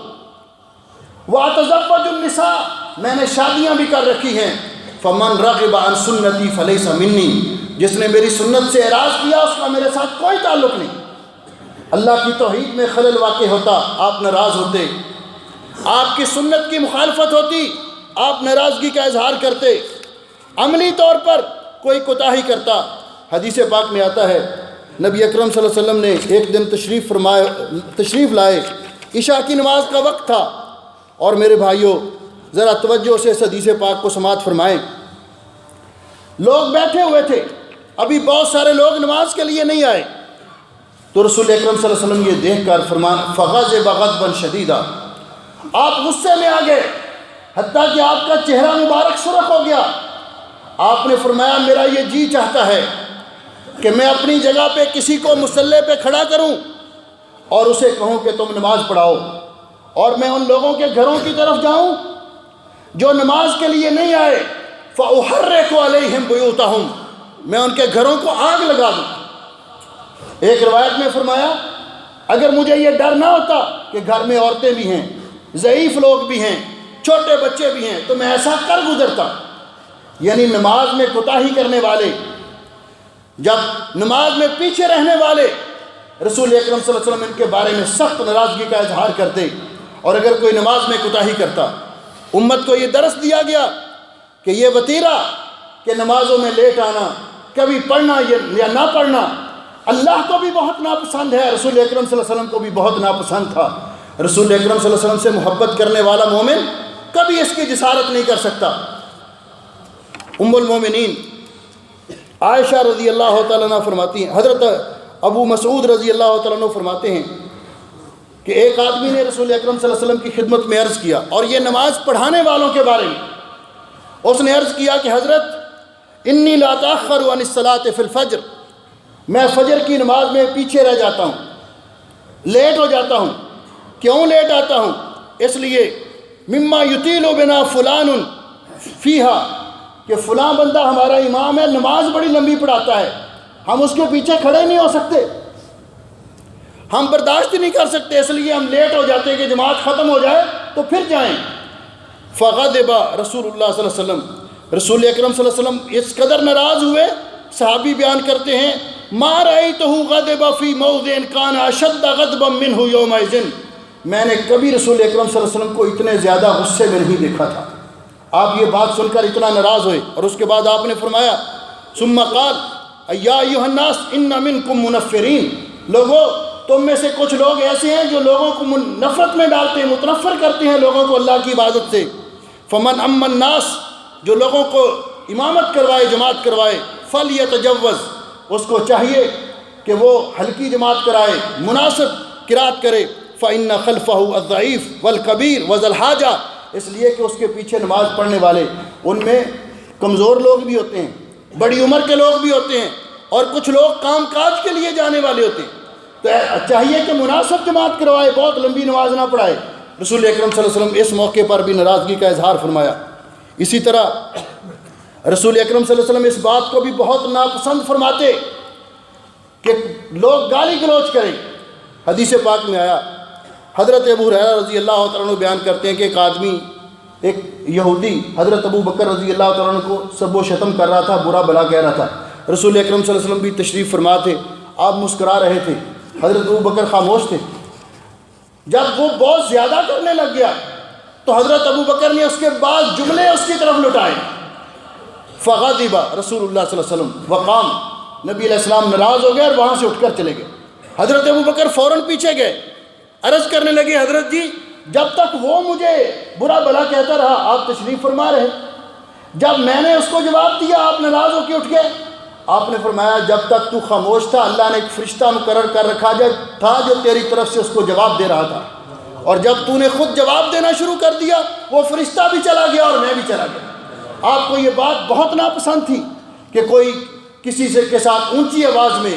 وَأَتَزَوَّجُ النِّسَاء، میں نے شادیاں بھی کر رکھی ہیں۔ فَمَنْ رَغِبَ عَنْ سُنَّتِي فَلَيْسَ مِنِّي، جس نے میری سنت سے اعراض کیا اس کا میرے ساتھ کوئی تعلق نہیں۔ اللہ کی توحید میں خلل واقع ہوتا، آپ ناراض ہوتے، آپ کی سنت کی مخالفت ہوتی، آپ ناراضگی کا اظہار کرتے، عملی طور پر کوئی کوتاہی کرتا۔ حدیث پاک میں آتا ہے نبی اکرم صلی اللہ علیہ وسلم نے ایک دن تشریف لائے، عشاء کی نماز کا وقت تھا، اور میرے بھائیوں ذرا توجہ سے اس حدیث پاک کو سماعت فرمائیں۔ لوگ بیٹھے ہوئے تھے، ابھی بہت سارے لوگ نماز کے لیے نہیں آئے، تو رسول اکرم صلی اللہ علیہ وسلم یہ دیکھ کر فرمان فغضب غضبا شدیدا، آپ غصے میں آ گئے، حتیٰ کہ آپ کا چہرہ مبارک سرخ ہو گیا۔ آپ نے فرمایا میرا یہ جی چاہتا ہے کہ میں اپنی جگہ پہ کسی کو مصلی پہ کھڑا کروں اور اسے کہوں کہ تم نماز پڑھاؤ، اور میں ان لوگوں کے گھروں کی طرف جاؤں جو نماز کے لیے نہیں آئے، فَأُحَرِّقُ عَلَيْهِمْ بُيُوتَهُمْ، میں ان کے گھروں کو آگ لگا دوں۔ ایک روایت میں فرمایا اگر مجھے یہ ڈر نہ ہوتا کہ گھر میں عورتیں بھی ہیں، ضعیف لوگ بھی ہیں، چھوٹے بچے بھی ہیں، تو میں ایسا کر گزرتا۔ یعنی نماز میں کوتاہی کرنے والے، جب نماز میں پیچھے رہنے والے، رسول اکرم صلی اللہ علیہ وسلم ان کے بارے میں سخت ناراضگی کا اظہار کرتے، اور اگر کوئی نماز میں کوتاہی کرتا، امت کو یہ درس دیا گیا کہ یہ وتیرہ کہ نمازوں میں لیٹ آنا، کبھی پڑھنا یا نہ پڑھنا، اللہ کو بھی بہت ناپسند ہے، رسول اکرم صلی اللہ علیہ وسلم کو بھی بہت ناپسند تھا۔ رسول اکرم صلی اللہ علیہ وسلم سے محبت کرنے والا مومن کبھی اس کی جسارت نہیں کر سکتا۔ ام المومنین عائشہ رضی اللہ تعالیٰ عنہ فرماتی ہیں، حضرت ابو مسعود رضی اللہ تعالیٰ عنہ فرماتے ہیں کہ ایک آدمی نے رسول اکرم صلی اللہ علیہ وسلم کی خدمت میں عرض کیا، اور یہ نماز پڑھانے والوں کے بارے میں، اس نے عرض کیا کہ حضرت انی لا تأخر عن الصلاۃ فی الفجر، میں فجر کی نماز میں پیچھے رہ جاتا ہوں، لیٹ ہو جاتا ہوں۔ کیوں لیٹ آتا ہوں؟ اس لیے مما یطیل بنا فلان فیہا، کہ فلاں بندہ ہمارا امام ہے، نماز بڑی لمبی پڑھاتا ہے، ہم اس کے پیچھے کھڑے نہیں ہو سکتے، ہم برداشت نہیں کر سکتے، اس لیے ہم لیٹ ہو جاتے ہیں کہ جماعت ختم ہو جائے تو پھر جائیں۔ فغضب رسول اللہ صلی اللہ علیہ وسلم، رسول اکرم صلی اللہ علیہ وسلم اس قدر ناراض ہوئے، صحابی بیان کرتے ہیں ما رأیتہ غضب فی موضع کان اشد غضبا منہ یومئذ، میں نے کبھی رسول اکرم صلی اللہ علیہ وسلم کو اتنے زیادہ غصے میں نہیں دیکھا تھا۔ آپ یہ بات سن کر اتنا ناراض ہوئے، اور اس کے بعد آپ نے فرمایا ثم قال یا ایھا الناس ان منکم منفرین، لوگوں تم میں سے کچھ لوگ ایسے ہیں جو لوگوں کو نفرت میں ڈالتے ہیں، متنفر کرتے ہیں لوگوں کو اللہ کی عبادت سے۔ فمن اما الناس، جو لوگوں کو امامت کروائے، جماعت کروائے، فلیتجوز، اس کو چاہیے کہ وہ ہلکی جماعت کرائے، مناسب قرات کرے۔ فإن خلفه الضعیف والکبیر وذی الحاجہ، اس لیے کہ اس کے پیچھے نماز پڑھنے والے ان میں کمزور لوگ بھی ہوتے ہیں، بڑی عمر کے لوگ بھی ہوتے ہیں اور کچھ لوگ کام کاج کے لیے جانے والے ہوتے ہیں، تو چاہیے کہ مناسب جماعت کروائے، بہت لمبی نماز نہ پڑھائے۔ رسول اکرم صلی اللہ علیہ وسلم اس موقع پر بھی ناراضگی کا اظہار فرمایا۔ اسی طرح رسول اکرم صلی اللہ علیہ وسلم اس بات کو بھی بہت ناپسند فرماتے کہ لوگ گالی گلوچ کریں۔ حدیث پاک میں آیا، حضرت ابو ہریرہ رضی اللہ تعالیٰ عنہ بیان کرتے ہیں کہ ایک آدمی، ایک یہودی حضرت ابو بکر رضی اللہ تعالیٰ عنہ کو سب و شتم کر رہا تھا، برا بلا کہہ رہا تھا۔ رسول اکرم صلی اللہ علیہ وسلم بھی تشریف فرما تھے، آپ مسکرا رہے تھے، حضرت ابو بکر خاموش تھے۔ جب وہ بہت زیادہ کرنے لگ گیا تو حضرت ابو بکر نے اس کے بعد جملے اس کی طرف لٹائے۔ فغضب رسول اللہ صلی اللہ علیہ وسلم وقام، نبی علیہ السلام ناراض ہو گئے اور وہاں سے اٹھ کر چلے گئے۔ حضرت ابو بکر فوراً پیچھے گئے، عرض کرنے لگے، حضرت جی جب تک وہ مجھے برا بلا کہتا رہا آپ تشریف فرما رہے، جب میں نے اس کو جواب دیا آپ ناراض ہو کے اٹھ گئے۔ آپ نے فرمایا جب تک تو خاموش تھا اللہ نے ایک فرشتہ مقرر کر رکھا تھا جو تیری طرف سے اس کو جواب دے رہا تھا، اور جب تو نے خود جواب دینا شروع کر دیا وہ فرشتہ بھی چلا گیا اور میں بھی چلا گیا۔ آپ کو یہ بات بہت ناپسند تھی کہ کوئی کسی سے کے ساتھ اونچی آواز میں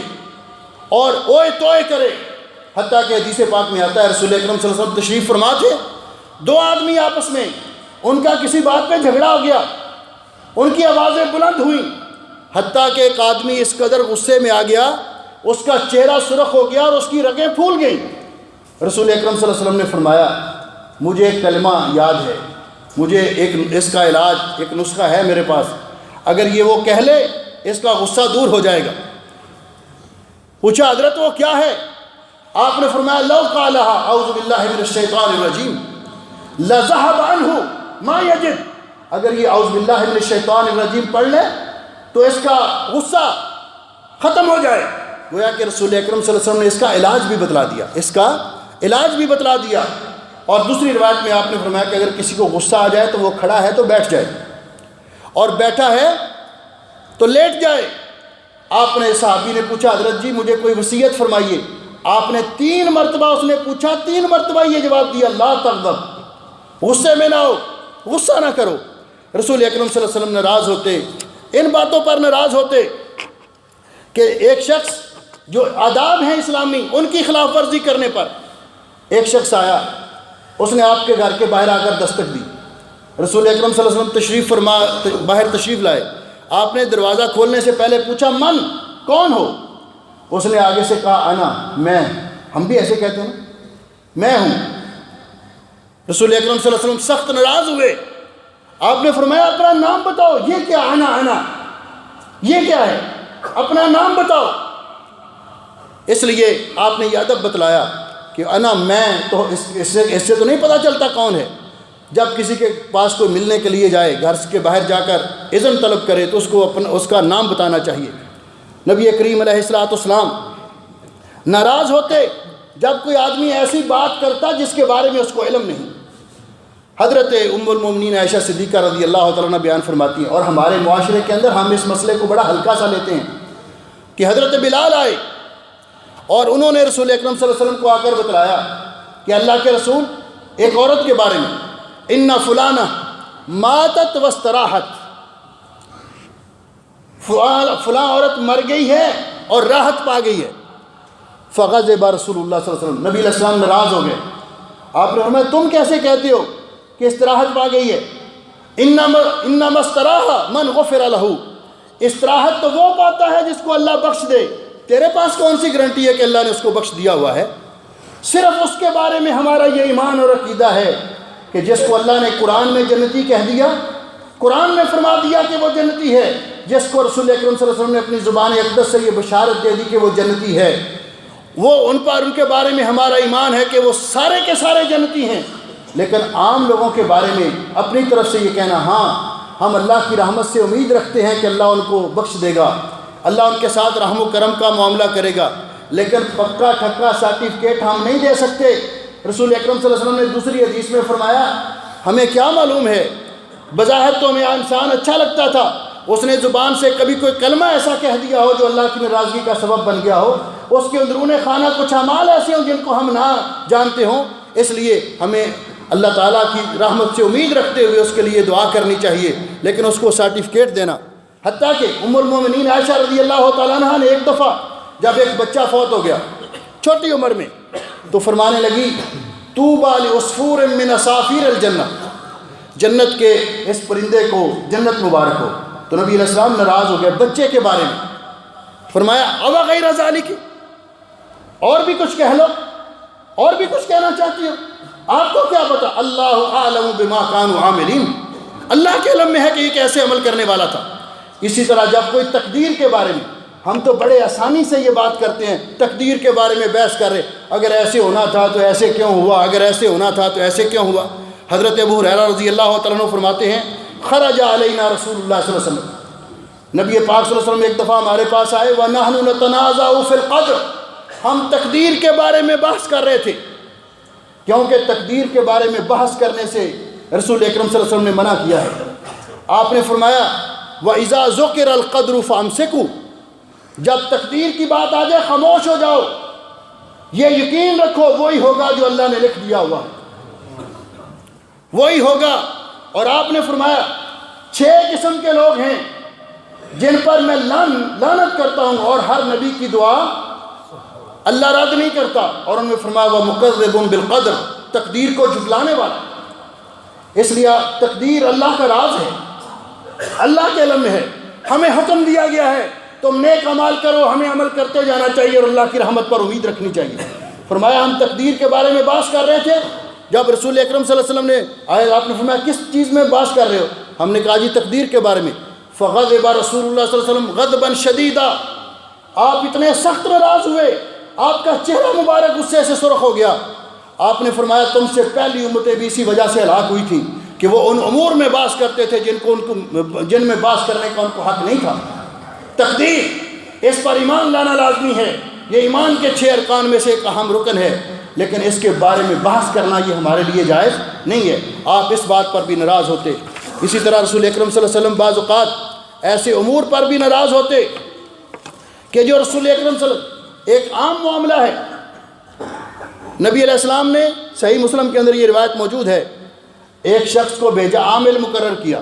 اور اوئے توئے کرے، حتیٰ کہ حدیث پاک میں آتا ہے رسول اکرم صلی اللہ علیہ وسلم تشریف فرما تھے، دو آدمی آپس میں ان کا کسی بات پہ جھگڑا ہو گیا، ان کی آوازیں بلند ہوئیں، حتیٰ کہ ایک آدمی اس قدر غصے میں آ گیا اس کا چہرہ سرخ ہو گیا اور اس کی رگیں پھول گئیں۔ رسول اکرم صلی اللہ علیہ وسلم نے فرمایا مجھے ایک کلمہ یاد ہے، مجھے اس کا علاج، ایک نسخہ ہے میرے پاس، اگر یہ وہ کہہ لے اس کا غصہ دور ہو جائے گا۔ پوچھا حضرت وہ کیا ہے؟ آپ نے فرمایا لو قالها اعوذ باللہ من الشیطان الرجیم لذهب عنہ ما یجد، اگر یہ اعوذ باللہ من الشیطان الرجیم پڑھ لے تو اس کا غصہ ختم ہو جائے۔ گویا کہ رسول اکرم صلی اللہ علیہ وسلم نے اس کا علاج بھی بتلا دیا، اس کا علاج بھی بتلا دیا۔ اور دوسری روایت میں آپ نے فرمایا کہ اگر کسی کو غصہ آ جائے تو وہ کھڑا ہے تو بیٹھ جائے، اور بیٹھا ہے تو لیٹ جائے۔ آپ نے صحابی نے پوچھا حضرت جی مجھے کوئی وصیت فرمائیے، آپ نے 3 مرتبہ اس نے پوچھا، 3 مرتبہ یہ جواب دیا لا تغضب، غصے میں نہ ہو، غصہ نہ کرو۔ رسول اکرم صلی اللہ علیہ وسلم ناراض ہوتے، ان باتوں پر ناراض ہوتے کہ ایک شخص جو آداب ہیں اسلامی ان کی خلاف ورزی کرنے پر، ایک شخص آیا اس نے آپ کے گھر کے باہر آ کر دستک دی، رسول اکرم صلی اللہ علیہ وسلم باہر تشریف لائے، آپ نے دروازہ کھولنے سے پہلے پوچھا من کون ہو؟ اس نے آگے سے کہا انا، میں، ہم بھی ایسے کہتے ہیں میں ہوں۔ رسول اکرم صلی اللہ علیہ وسلم سخت ناراض ہوئے، آپ نے فرمایا اپنا نام بتاؤ۔ یہ کیا انا یہ کیا ہے؟ اپنا نام بتاؤ۔ اس لیے آپ نے یہ ادب بتلایا کہ انا میں، تو اس سے تو نہیں پتہ چلتا کون ہے۔ جب کسی کے پاس کوئی ملنے کے لیے جائے، گھر کے باہر جا کر اذن طلب کرے تو اس کا نام بتانا چاہیے۔ نبی کریم علیہ الصلوۃ والسلام ناراض ہوتے جب کوئی آدمی ایسی بات کرتا جس کے بارے میں اس کو علم نہیں۔ حضرت ام المومنین عائشہ صدیقہ رضی اللہ تعالیٰ عنہ بیان فرماتی ہیں، اور ہمارے معاشرے کے اندر ہم اس مسئلے کو بڑا ہلکا سا لیتے ہیں، کہ حضرت بلال آئے اور انہوں نے رسول اکرم صلی اللہ علیہ وسلم کو آ کر بتلایا کہ اللہ کے رسول ایک عورت کے بارے میں، ان فلانہ ماتت واستراحت، فلاں عورت مر گئی ہے اور راحت پا گئی ہے۔ فغضب رسول اللہ صلی اللہ علیہ وسلم، نبی علیہ السلام ناراض ہو گئے۔ آپ نے فرمایا تم کیسے کہتے ہو کہ استراحت پا گئی ہے؟ انما استراح من غفر لہ، استراحت تو وہ پاتا ہے جس کو اللہ بخش دے۔ تیرے پاس کون سی گارنٹی ہے کہ اللہ نے اس کو بخش دیا ہوا ہے؟ صرف اس کے بارے میں ہمارا یہ ایمان اور عقیدہ ہے کہ جس کو اللہ نے قرآن میں جنتی کہہ دیا، قرآن میں فرما دیا کہ وہ جنتی ہے، جس کو رسول اکرم صلی اللہ علیہ وسلم نے اپنی زبان اقدس سے یہ بشارت دے دی کہ وہ جنتی ہے، وہ ان کے بارے میں ہمارا ایمان ہے کہ وہ سارے کے سارے جنتی ہیں۔ لیکن عام لوگوں کے بارے میں اپنی طرف سے یہ کہنا، ہاں ہم اللہ کی رحمت سے امید رکھتے ہیں کہ اللہ ان کو بخش دے گا، اللہ ان کے ساتھ رحم و کرم کا معاملہ کرے گا، لیکن پکا ٹھکا سرٹیفکیٹ ہم نہیں دے سکتے۔ رسول اکرم صلی اللہ علیہ وسلم نے دوسری حدیث میں فرمایا ہمیں کیا معلوم ہے، بظاہر تو ہمیں انسان اچھا لگتا تھا، اس نے زبان سے کبھی کوئی کلمہ ایسا کہہ دیا ہو جو اللہ کی ناراضگی کا سبب بن گیا ہو، اس کے اندرون خانہ کچھ اعمال ایسے ہوں جن کو ہم نہ جانتے ہوں، اس لیے ہمیں اللہ تعالیٰ کی رحمت سے امید رکھتے ہوئے اس کے لیے دعا کرنی چاہیے، لیکن اس کو سرٹیفکیٹ دینا حتیٰ کہ ام المومنین عائشہ رضی اللہ تعالیٰ عنہ نے ایک دفعہ جب ایک بچہ فوت ہو گیا چھوٹی عمر میں، تو فرمانے لگی طوبیٰ لعصفور من عصافیر الجنہ، جنت کے اس پرندے کو جنت مبارک ہو۔ تو نبی علیہ السلام ناراض ہو گئے بچے کے بارے میں، فرمایا اوا غیر ذالک، اور بھی کچھ کہہ لو، اور بھی کچھ کہنا چاہتی ہو، آپ کو کیا پتا، اللہ اعلم بما کانوا عاملین، اللہ کے علم میں ہے کہ یہ کیسے عمل کرنے والا تھا۔ اسی طرح جب کوئی تقدیر کے بارے میں، ہم تو بڑے آسانی سے یہ بات کرتے ہیں، تقدیر کے بارے میں بحث کر رہے، اگر ایسے ہونا تھا تو ایسے کیوں ہوا، اگر ایسے ہونا تھا تو ایسے کیوں ہوا۔ حضرت ابو ہریرہ رضی اللہ تعالیٰ عنہ فرماتے ہیں خرج علینا رسول اللہ صلی اللہ علیہ وسلم، نبی پاک صلی اللہ علیہ وسلم ایک دفعہ ہمارے پاس آئے، وَنَحْنُ نَتَنَازَعُ فِي الْقَدْرِ، ہم تقدیر کے بارے میں بحث کر رہے تھے، کیونکہ تقدیر کے بارے میں بحث کرنے سے رسول اکرم صلی اللہ علیہ وسلم نے منع کیا ہے۔ آپ نے فرمایا وَإِذَا ذُكِرَ الْقَدْرُ فَأَمْسِكُوا، جب تقدیر کی بات آ جائے خاموش ہو جاؤ، یہ یقین رکھو وہی ہوگا جو اللہ نے لکھ دیا ہوا ہے، وہی ہوگا۔ اور آپ نے فرمایا 6 قسم کے لوگ ہیں جن پر میں لعنت کرتا ہوں اور ہر نبی کی دعا اللہ رد نہیں کرتا، اور ان میں فرمایا وَمُكَذِّبٌ بِالْقَدْرِ، تقدیر کو جھٹلانے والا۔ اس لیے تقدیر اللہ کا راز ہے، اللہ کے علم میں ہے، ہمیں حکم دیا گیا ہے تم نیک عمل کرو، ہمیں عمل کرتے جانا چاہیے اور اللہ کی رحمت پر امید رکھنی چاہیے۔ فرمایا ہم تقدیر کے بارے میں بحث کر رہے تھے، جب رسول اکرم صلی اللہ علیہ وسلم نے آئے، آپ نے فرمایا کس چیز میں بحث کر رہے ہو، ہم نے کہا جی تقدیر کے بارے میں۔ فغضب رسول اللہ صلی اللہ علیہ وسلم غضبا شدیدا، آپ اتنے سخت ناراض ہوئے، آپ کا چہرہ مبارک غصے سے سرخ ہو گیا۔ آپ نے فرمایا تم سے پہلی امتیں بھی اسی وجہ سے ہلاک ہوئی تھیں کہ وہ ان امور میں بحث کرتے تھے جن میں بحث کرنے کا ان کو حق نہیں تھا۔ تقدیر، اس پر ایمان لانا لازمی ہے، یہ ایمان کے 6 ارکان میں سے ایک اہم رکن ہے، لیکن اس کے بارے میں بحث کرنا یہ ہمارے لیے جائز نہیں ہے۔ آپ اس بات پر بھی ناراض ہوتے۔ اسی طرح رسول اکرم صلی اللہ علیہ وسلم بعض اوقات ایسے امور پر بھی ناراض ہوتے کہ جو رسول اکرم صلی اللہ علیہ وسلم ایک عام معاملہ ہے۔ نبی علیہ السلام نے صحیح مسلم کے اندر یہ روایت موجود ہے، ایک شخص کو بھیجا، عامل مقرر کیا،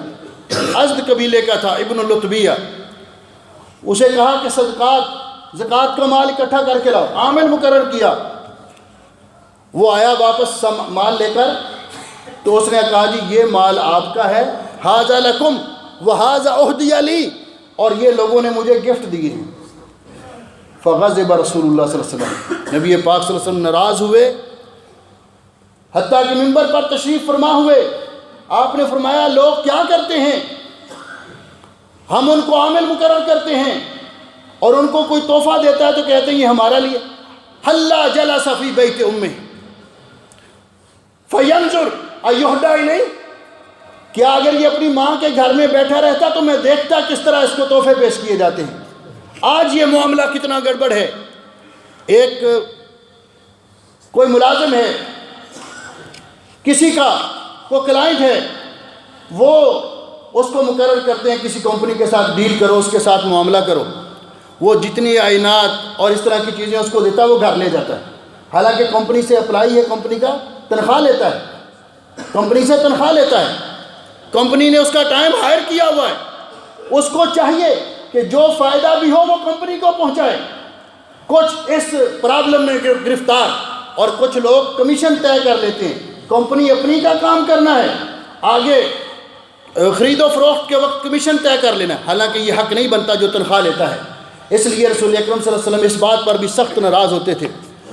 ازد قبیلے کا تھا، ابن اللطبیہ، اسے کہا کہ زکوٰۃ کا مال اکٹھا کر کے لاؤ، عامل مقرر کیا۔ وہ آیا واپس مال لے کر، تو اس نے کہا جی یہ مال آپ کا ہے، ھذا لکم وھذا اہدی لی، اور یہ لوگوں نے مجھے گفٹ دیے ہیں۔ فغضب رسول اللہ صلی اللہ علیہ وسلم، نبی پاک صلی اللہ علیہ وسلم ناراض ہوئے، حتیٰ کہ منبر پر تشریف فرما ہوئے۔ آپ نے فرمایا لوگ کیا کرتے ہیں، ہم ان کو عامل مقرر کرتے ہیں اور ان کو کوئی تحفہ دیتا ہے تو کہتے ہیں یہ ہمارا لیے۔ حلی جلس فی بیت امہ فینظر ایہدی الیہ، کیا اگر یہ اپنی ماں کے گھر میں بیٹھا رہتا تو میں دیکھتا کس طرح اس کو تحفے پیش کیے جاتے ہیں۔ آج یہ معاملہ کتنا گڑبڑ ہے، ایک کوئی ملازم ہے، کسی کا وہ کلائنٹ ہے، وہ اس کو مقرر کرتے ہیں کسی کمپنی کے ساتھ ڈیل کرو، اس کے ساتھ معاملہ کرو، وہ جتنی اعینات اور اس طرح کی چیزیں اس کو دیتا ہے وہ گھر لے جاتا ہے، حالانکہ کمپنی سے اپلائی ہے، کمپنی کا تنخواہ لیتا ہے، کمپنی سے تنخواہ لیتا ہے، کمپنی نے اس کا ٹائم ہائر کیا ہوا ہے، اس کو چاہیے کہ جو فائدہ بھی ہو وہ کمپنی کو پہنچائے۔ کچھ اس پرابلم میں گرفتار اور کچھ لوگ کمیشن طے کر لیتے ہیں، کمپنی اپنی کا کام کرنا ہے، آگے خرید و فروخت کے وقت کمیشن طے کر لینا، حالانکہ یہ حق نہیں بنتا جو تنخواہ لیتا ہے۔ اس لیے رسول اکرم صلی اللہ علیہ وسلم اس بات پر بھی سخت ناراض ہوتے تھے۔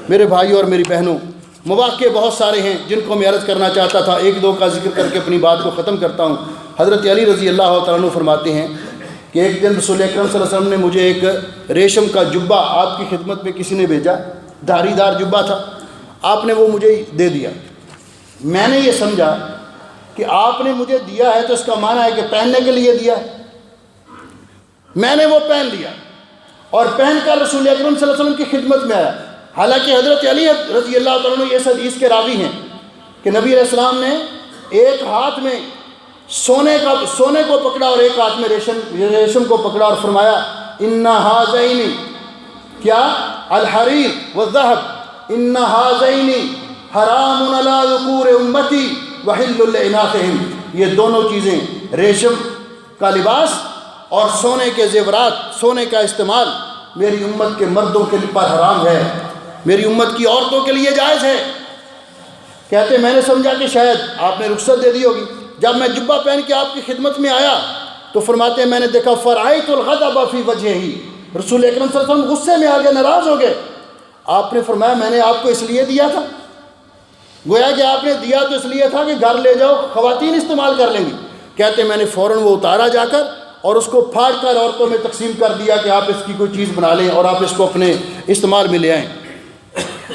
میرے بھائیوں اور میری بہنوں، مواقع بہت سارے ہیں جن کو میں عرض کرنا چاہتا تھا، ایک دو کا ذکر کر کے اپنی بات کو ختم کرتا ہوں۔ حضرت علی رضی اللہ تعالیٰ عنہ فرماتے ہیں کہ ایک دن رسول اکرم صلی اللہ علیہ وسلم نے مجھے ایک ریشم کا جبہ آپ کی خدمت میں کسی نے بھیجا، دھاری دار جبہ تھا، آپ نے وہ مجھے دے دیا۔ میں نے یہ سمجھا کہ آپ نے مجھے دیا ہے تو اس کا معنی ہے کہ پہننے کے لیے دیا ہے۔ میں نے وہ پہن لیا اور پہن کر رسول اکرم صلی اللہ علیہ وسلم کی خدمت میں آیا، حالانکہ حضرت علی رضی اللہ تعالیٰ عنہ اس حدیث کے راوی ہیں کہ نبی علیہ السلام نے ایک ہاتھ میں سونے کو پکڑا اور ایک ہاتھ میں ریشم کو پکڑا اور فرمایا ان ھذین کیا الحریر والذھب ان ھذین حرام علی ذکور امتی وحل لاناثہم، یہ دونوں چیزیں ریشم کا لباس اور سونے کے زیورات، سونے کا استعمال میری امت کے مردوں کے پر حرام ہے، میری امت کی عورتوں کے لیے جائز ہے۔ کہتے میں نے سمجھا کہ شاید آپ نے رخصت دے دی ہوگی۔ جب میں جبہ پہن کے آپ کی خدمت میں آیا تو فرماتے ہیں میں نے دیکھا فرأیت الغضب فی وجہہ، رسول اکرم صلی اللہ علیہ وسلم غصے میں آ گئے، ناراض ہو گئے۔ آپ نے فرمایا میں نے آپ کو اس لیے دیا تھا، گویا کہ آپ نے دیا تو اس لیے تھا کہ گھر لے جاؤ، خواتین استعمال کر لیں گی۔ کہتے میں نے فوراً وہ اتارا جا کر اور اس کو پھاڑ کر عورتوں میں تقسیم کر دیا کہ آپ اس کی کوئی چیز بنا لیں اور آپ اس کو اپنے استعمال میں لے آئیں۔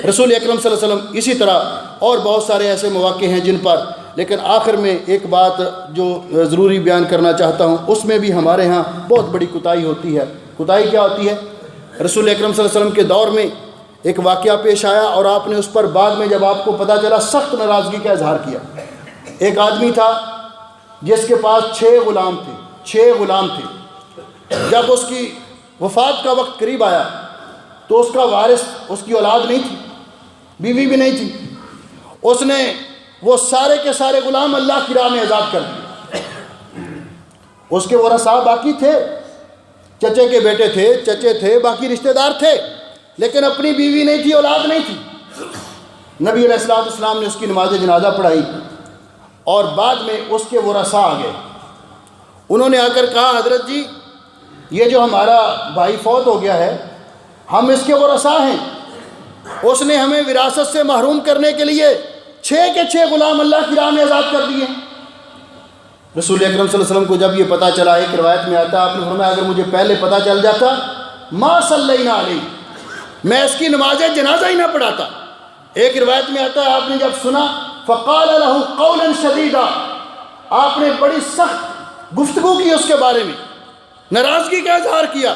رسول اکرم صلی اللہ علیہ وسلم اسی طرح اور بہت سارے ایسے مواقع ہیں جن پر، لیکن آخر میں ایک بات جو ضروری بیان کرنا چاہتا ہوں، اس میں بھی ہمارے ہاں بہت بڑی کوتاہی ہوتی ہے۔ کوتاہی کیا ہوتی ہے؟ رسول اکرم صلی اللہ علیہ وسلم کے دور میں ایک واقعہ پیش آیا اور آپ نے اس پر بعد میں جب آپ کو پتہ چلا سخت ناراضگی کا اظہار کیا۔ ایک آدمی تھا جس کے پاس 6 غلام تھے، 6 غلام تھے۔ جب اس کی وفات کا وقت قریب آیا تو اس کا وارث، اس کی اولاد نہیں تھی، بیوی بھی نہیں تھی، اس نے وہ سارے کے سارے غلام اللہ کی راہ میں آزاد کر دیے۔ اس کے ورثاء باقی تھے، چچے کے بیٹے تھے، چچے تھے، باقی رشتہ دار تھے، لیکن اپنی بیوی نہیں تھی، اولاد نہیں تھی۔ نبی علیہ الصلوۃ والسلام نے اس کی نماز جنازہ پڑھائی اور بعد میں اس کے ورثاء آ گئے۔ انہوں نے آ کر کہا حضرت جی یہ جو ہمارا بھائی فوت ہو گیا ہے ہم اس کے ورثاء ہیں، اس نے ہمیں وراثت سے محروم کرنے کے لیے 6 کے 6 غلام اللہ کی راہ میں آزاد کر دیے۔ رسول اکرم صلی اللہ علیہ وسلم کو جب یہ پتہ چلا، ایک روایت میں آتا ہے آپ نے فرمایا اگر مجھے پہلے پتہ چل جاتا ما صلینا علیہ، میں اس کی نماز جنازہ ہی نہ پڑھاتا۔ ایک روایت میں آتا ہے آپ نے جب سنا فقال له قولا شدیدا، آپ نے بڑی سخت گفتگو کی اس کے بارے میں، ناراضگی کا اظہار کیا۔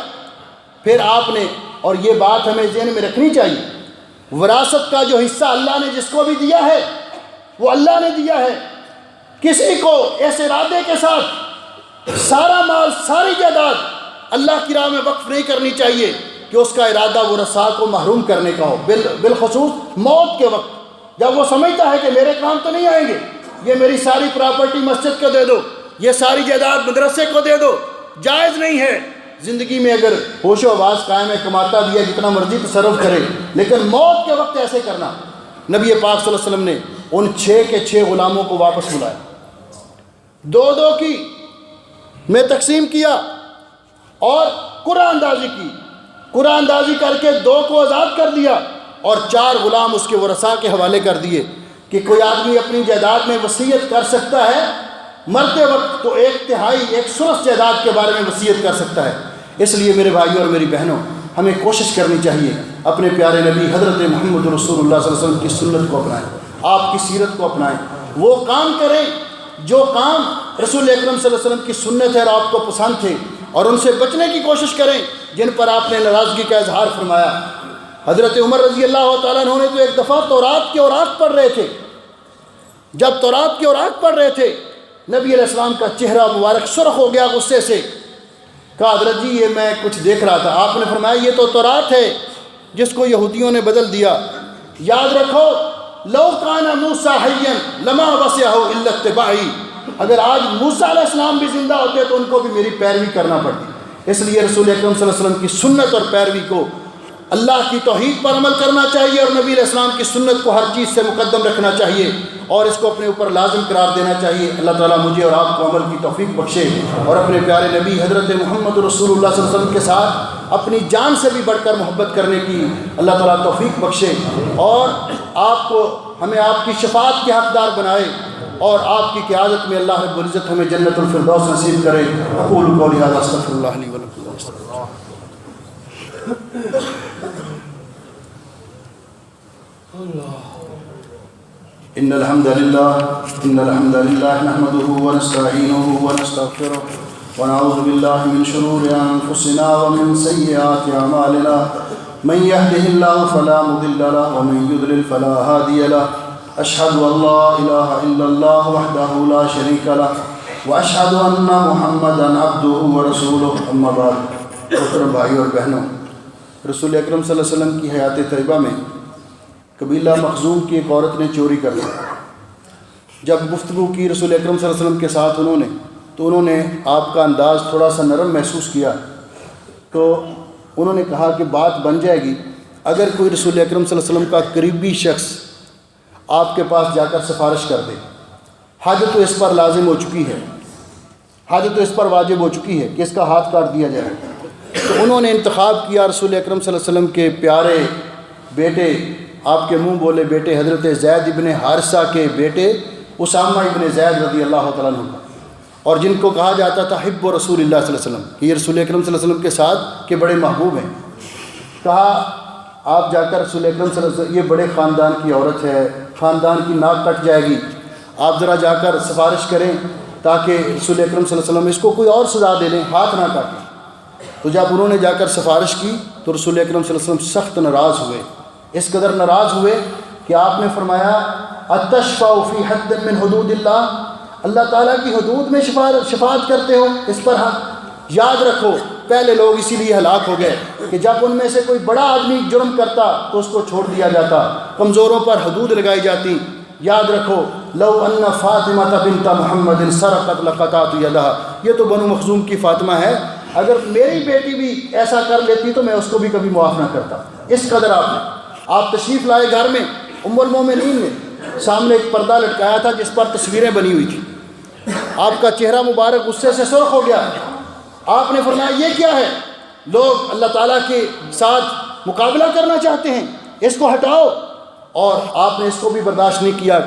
پھر آپ نے، اور یہ بات ہمیں ذہن میں رکھنی چاہیے، وراثت کا جو حصہ اللہ نے جس کو بھی دیا ہے وہ اللہ نے دیا ہے۔ کسی کو اس ارادے کے ساتھ سارا مال، ساری جائیداد اللہ کی راہ میں وقف نہیں کرنی چاہیے کہ اس کا ارادہ ورثاء کو محروم کرنے کا ہو، بالخصوص موت کے وقت جب وہ سمجھتا ہے کہ میرے کام تو نہیں آئیں گے، یہ میری ساری پراپرٹی مسجد کو دے دو، یہ ساری جائیداد مدرسے کو دے دو۔ جائز نہیں ہے۔ زندگی میں اگر ہوش و آواز قائم ہے، کماتا بھی ہے، جتنا مرضی تصرف کرے، لیکن موت کے وقت ایسے کرنا۔ نبی پاک صلی اللہ علیہ وسلم نے ان 6 کے 6 غلاموں کو واپس بلایا، 2 کی میں تقسیم کیا اور قرآن اندازی کی، قرآن اندازی کر کے 2 کو آزاد کر دیا اور 4 غلام اس کے ورثاء کے حوالے کر دیے کہ کوئی آدمی اپنی جائیداد میں وصیت کر سکتا ہے مرتے وقت تو 1/3 ایک ثلث جائیداد کے بارے میں وصیت کر سکتا ہے۔ اس لیے میرے بھائیوں اور میری بہنوں، ہمیں کوشش کرنی چاہیے اپنے پیارے نبی حضرت محمد رسول اللہ صلی اللہ علیہ وسلم کی سنت کو اپنائیں، آپ کی سیرت کو اپنائیں، وہ کام کریں جو کام رسول اکرم صلی اللہ علیہ وسلم کی سنت ہے اور آپ کو پسند تھے، اور ان سے بچنے کی کوشش کریں جن پر آپ نے ناراضگی کا اظہار فرمایا۔ حضرت عمر رضی اللہ تعالیٰ عنہ نے تو ایک دفعہ تورات کے اوراق پڑھ رہے تھے، جب تورات کے اوراق پڑھ رہے تھے نبی علیہ السلام کا چہرہ مبارک سرخ ہو گیا غصے سے۔ کہا حضرت جی یہ میں کچھ دیکھ رہا تھا۔ آپ نے فرمایا یہ تو تورات ہے جس کو یہودیوں نے بدل دیا۔ یاد رکھو لو کان موسیٰ حیا لما وسعہ الا اتباعی، اگر آج موسیٰ علیہ السلام بھی زندہ ہوتے تو ان کو بھی میری پیروی کرنا پڑتی۔ اس لیے رسول اکرم صلی اللہ علیہ وسلم کی سنت اور پیروی کو، اللہ کی توحید پر عمل کرنا چاہیے اور نبی علیہ السلام کی سنت کو ہر چیز سے مقدم رکھنا چاہیے اور اس کو اپنے اوپر لازم قرار دینا چاہیے۔ اللہ تعالیٰ مجھے اور آپ کو عمل کی توفیق بخشے اور اپنے پیارے نبی حضرت محمد رسول اللہ صلی اللہ علیہ وسلم کے ساتھ اپنی جان سے بھی بڑھ کر محبت کرنے کی اللہ تعالیٰ توفیق بخشے اور آپ کو، ہمیں آپ کی شفاعت کے حقدار بنائے اور آپ کی قیادت میں اللہ رب العزت ہمیں جنت الفردوس نصیب کرے۔ اقول قولی ھذا استغفر اللہ لی ولکم۔ ان الحمد لله نحمده ونستعينه ونستغفره ونعوذ بالله من شرور انفسنا ومن سيئات اعمالنا من يهده الله فلا مضل له ومن يضلل فلا هادي له اشهد ان لا اله الا الله وحده لا شريك له واشهد ان محمدا عبده ورسوله اما بعد۔ محترم بھائی اور بہنوں، رسول اکرم صلی اللہ علیہ وسلم کی حیات طیبہ میں قبیلہ مخزوم کی ایک عورت نے چوری کر لی۔ جب گفتگو کی رسول اکرم صلی اللہ علیہ وسلم کے ساتھ انہوں نے تو انہوں نے آپ کا انداز تھوڑا سا نرم محسوس کیا، تو انہوں نے کہا کہ بات بن جائے گی اگر کوئی رسول اکرم صلی اللہ علیہ وسلم کا قریبی شخص آپ کے پاس جا کر سفارش کر دے، حد تو اس پر لازم ہو چکی ہے، حد تو اس پر واجب ہو چکی ہے کہ اس کا ہاتھ کاٹ دیا جائے۔ تو انہوں نے انتخاب کیا رسول اکرم صلی اللہ علیہ وسلم کے پیارے بیٹے، آپ کے منہ بولے بیٹے حضرت زید ابن حارثہ کے بیٹے اسامہ ابن زید رضی اللہ تعالیٰ عنہ کا، اور جن کو کہا جاتا تھا حب رسول اللہ صلی اللہ علیہ وسلم، کہ یہ رسول اکرم صلی اللہ علیہ وسلم کے ساتھ کے بڑے محبوب ہیں۔ کہا آپ جا کر رسول اکرم صلی اللہ علیہ وسلم، یہ بڑے خاندان کی عورت ہے، خاندان کی ناک کٹ جائے گی، آپ ذرا جا کر سفارش کریں تاکہ رسول اکرم صلی اللہ علیہ وسلم اس کو کوئی اور سزا دے دیں، ہاتھ نہ کاٹیں۔ تو جب انہوں نے جا کر سفارش کی تو رسول اکرم صلی اللہ علیہ وسلم سخت ناراض ہوئے، اس قدر ناراض ہوئے کہ آپ نے فرمایا اتشفع فی حد من حدود اللہ، اللہ تعالیٰ کی حدود میں شفاعت کرتے ہو، اس پر یاد رکھو پہلے لوگ اسی لیے ہلاک ہو گئے کہ جب ان میں سے کوئی بڑا آدمی جرم کرتا تو اس کو چھوڑ دیا جاتا، کمزوروں پر حدود لگائی جاتی۔ یاد رکھو لو ان فاطمہ بنت محمد سرقت لقطعت یدہا، یہ تو بنو مخزوم کی فاطمہ ہے، اگر میری بیٹی بھی ایسا کر لیتی تو میں اس کو بھی کبھی معاف نہ کرتا۔ اس قدر آپ تشریف لائے گھر میں، ام المومنین نے سامنے ایک پردہ لٹکایا تھا جس پر تصویریں بنی ہوئی تھیں، آپ کا چہرہ مبارک غصے سے سرخ ہو گیا۔ آپ نے فرمایا یہ کیا ہے؟ لوگ اللہ تعالیٰ کے ساتھ مقابلہ کرنا چاہتے ہیں، اس کو ہٹاؤ۔ اور آپ نے اس کو بھی برداشت نہیں کیا،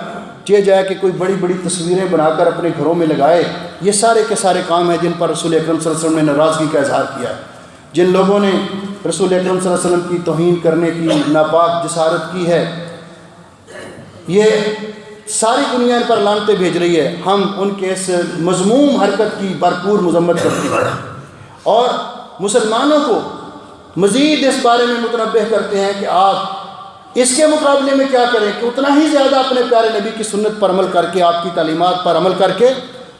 یہ جائے کہ کوئی بڑی بڑی تصویریں بنا کر اپنے گھروں میں لگائے۔ یہ سارے کے سارے کام ہیں جن پر رسول اکرم صلی اللہ علیہ وسلم نے ناراضگی کا اظہار کیا ہے۔ جن لوگوں نے رسول اکرم صلی اللہ علیہ وسلم کی توہین کرنے کی ناپاک جسارت کی ہے، یہ ساری دنیا ان پر لعنتیں بھیج رہی ہے۔ ہم ان کے اس مذموم حرکت کی بھرپور مذمت کرتے ہیں اور مسلمانوں کو مزید اس بارے میں متنبہ کرتے ہیں کہ آپ اس کے مقابلے میں کیا کریں کہ اتنا ہی زیادہ اپنے پیارے نبی کی سنت پر عمل کر کے، آپ کی تعلیمات پر عمل کر کے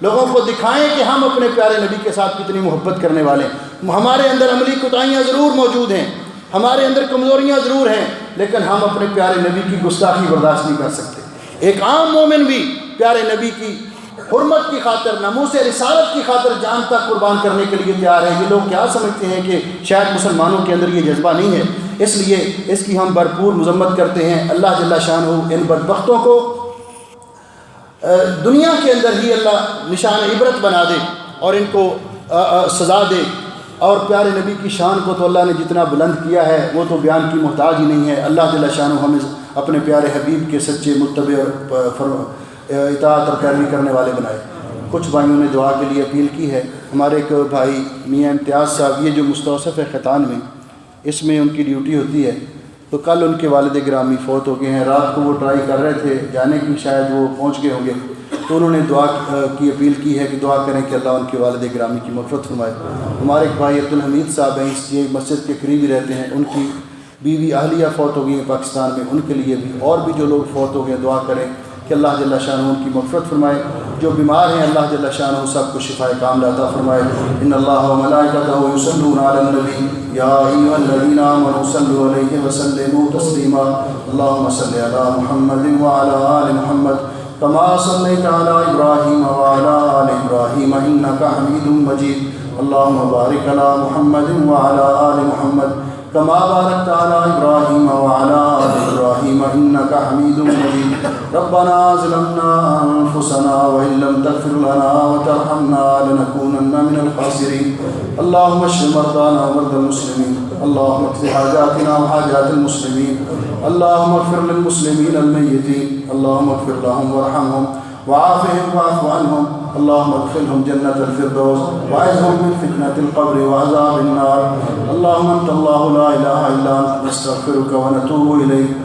لوگوں کو دکھائیں کہ ہم اپنے پیارے نبی کے ساتھ کتنی محبت کرنے والے ہیں۔ ہمارے اندر عملی کوتاہیاں ضرور موجود ہیں، ہمارے اندر کمزوریاں ضرور ہیں، لیکن ہم اپنے پیارے نبی کی گستاخی برداشت نہیں کر سکتے۔ ایک عام مومن بھی پیارے نبی کی حرمت کی خاطر، ناموس رسالت کی خاطر جان تک قربان کرنے کے لیے تیار ہے۔ یہ لوگ کیا سمجھتے ہیں کہ شاید مسلمانوں کے اندر یہ جذبہ نہیں ہے، اس لیے اس کی ہم بھرپور مذمت کرتے ہیں۔ اللہ جل شانہ ان بدبختوں کو دنیا کے اندر ہی اللہ نشان عبرت بنا دے اور ان کو سزا دے، اور پیارے نبی کی شان کو تو اللہ نے جتنا بلند کیا ہے وہ تو بیان کی محتاج ہی نہیں ہے۔ اللہ جل شانہ ہمیں اپنے پیارے حبیب کے سچے متبع اور اطاعت اور پیروی کرنے والے بنائے۔ کچھ بھائیوں نے دعا کے لیے اپیل کی ہے۔ ہمارے ایک بھائی میاں امتیاز صاحب، یہ جو مستوصف ہے ختان میں، اس میں ان کی ڈیوٹی ہوتی ہے، تو کل ان کے والد گرامی فوت ہو گئے ہیں۔ رات کو وہ ٹرائی کر رہے تھے جانے کی، شاید وہ پہنچ گئے ہوں گے، تو انہوں نے دعا کی اپیل کی ہے کہ دعا کریں کہ اللہ ان کے والد گرامی کی مغفرت فرمائے۔ ہمارے ایک بھائی عبدالحمید صاحب ہیں، اس یہ مسجد کے قریب ہی رہتے ہیں، ان کی بیوی اہلیہ فوت ہو گئی ہیں پاکستان میں، ان کے لیے بھی اور بھی جو لوگ فوت ہو گئے دعا کریں کہ اللہ جل شانہ ان کی مغفرت فرمائے۔ جو بیمار ہیں اللہ جل شانہ سب کو شفائے کاملہ عطا فرمائے۔ ان اللہ و ملائکتہ یصلون علی النبی یا ایھا الذین آمنوا صلوا علیہ وسلموا تسلیما۔ اللهم صل علی محمد وعلی آل محمد کما صلیت علی ابراہیم وعلی آل ابراہیم انک حمید مجید۔ اللهم بارک علی محمد وعلی آل محمد کما بارکت علی ابراہیم وعلی آل ابراہیم انک حمید مجید۔ ربنا ظلمنا انفسنا وان لم تغفر لنا وترحمنا لنكونن من الخاسرین۔ اللهم اشف مرضانا ومرضى المسلمین، اللهم اقض حاجاتنا وحاجات المسلمین، اللهم اغفر للمسلمین المیتین، اللهم اغفر لهم وارحمهم وعافهم واعف عنهم، اللهم ادخلهم جنة الفردوس واعذهم من فتنة القبر وعذاب النار۔ اللهم انت الله لا اله الا انت نستغفرك ونتوب اليك۔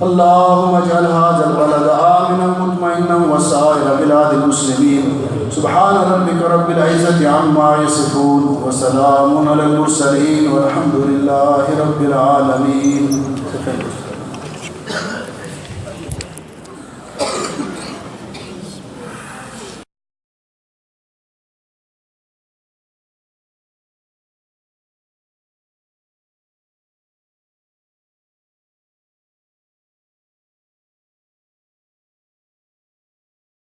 اللهم اجعل هذا البلد آمنا مطمئنا وسائر بلاد المسلمين۔ سبحان ربك رب العزة عما يصفون وسلام على المرسلين والحمد لله رب العالمين۔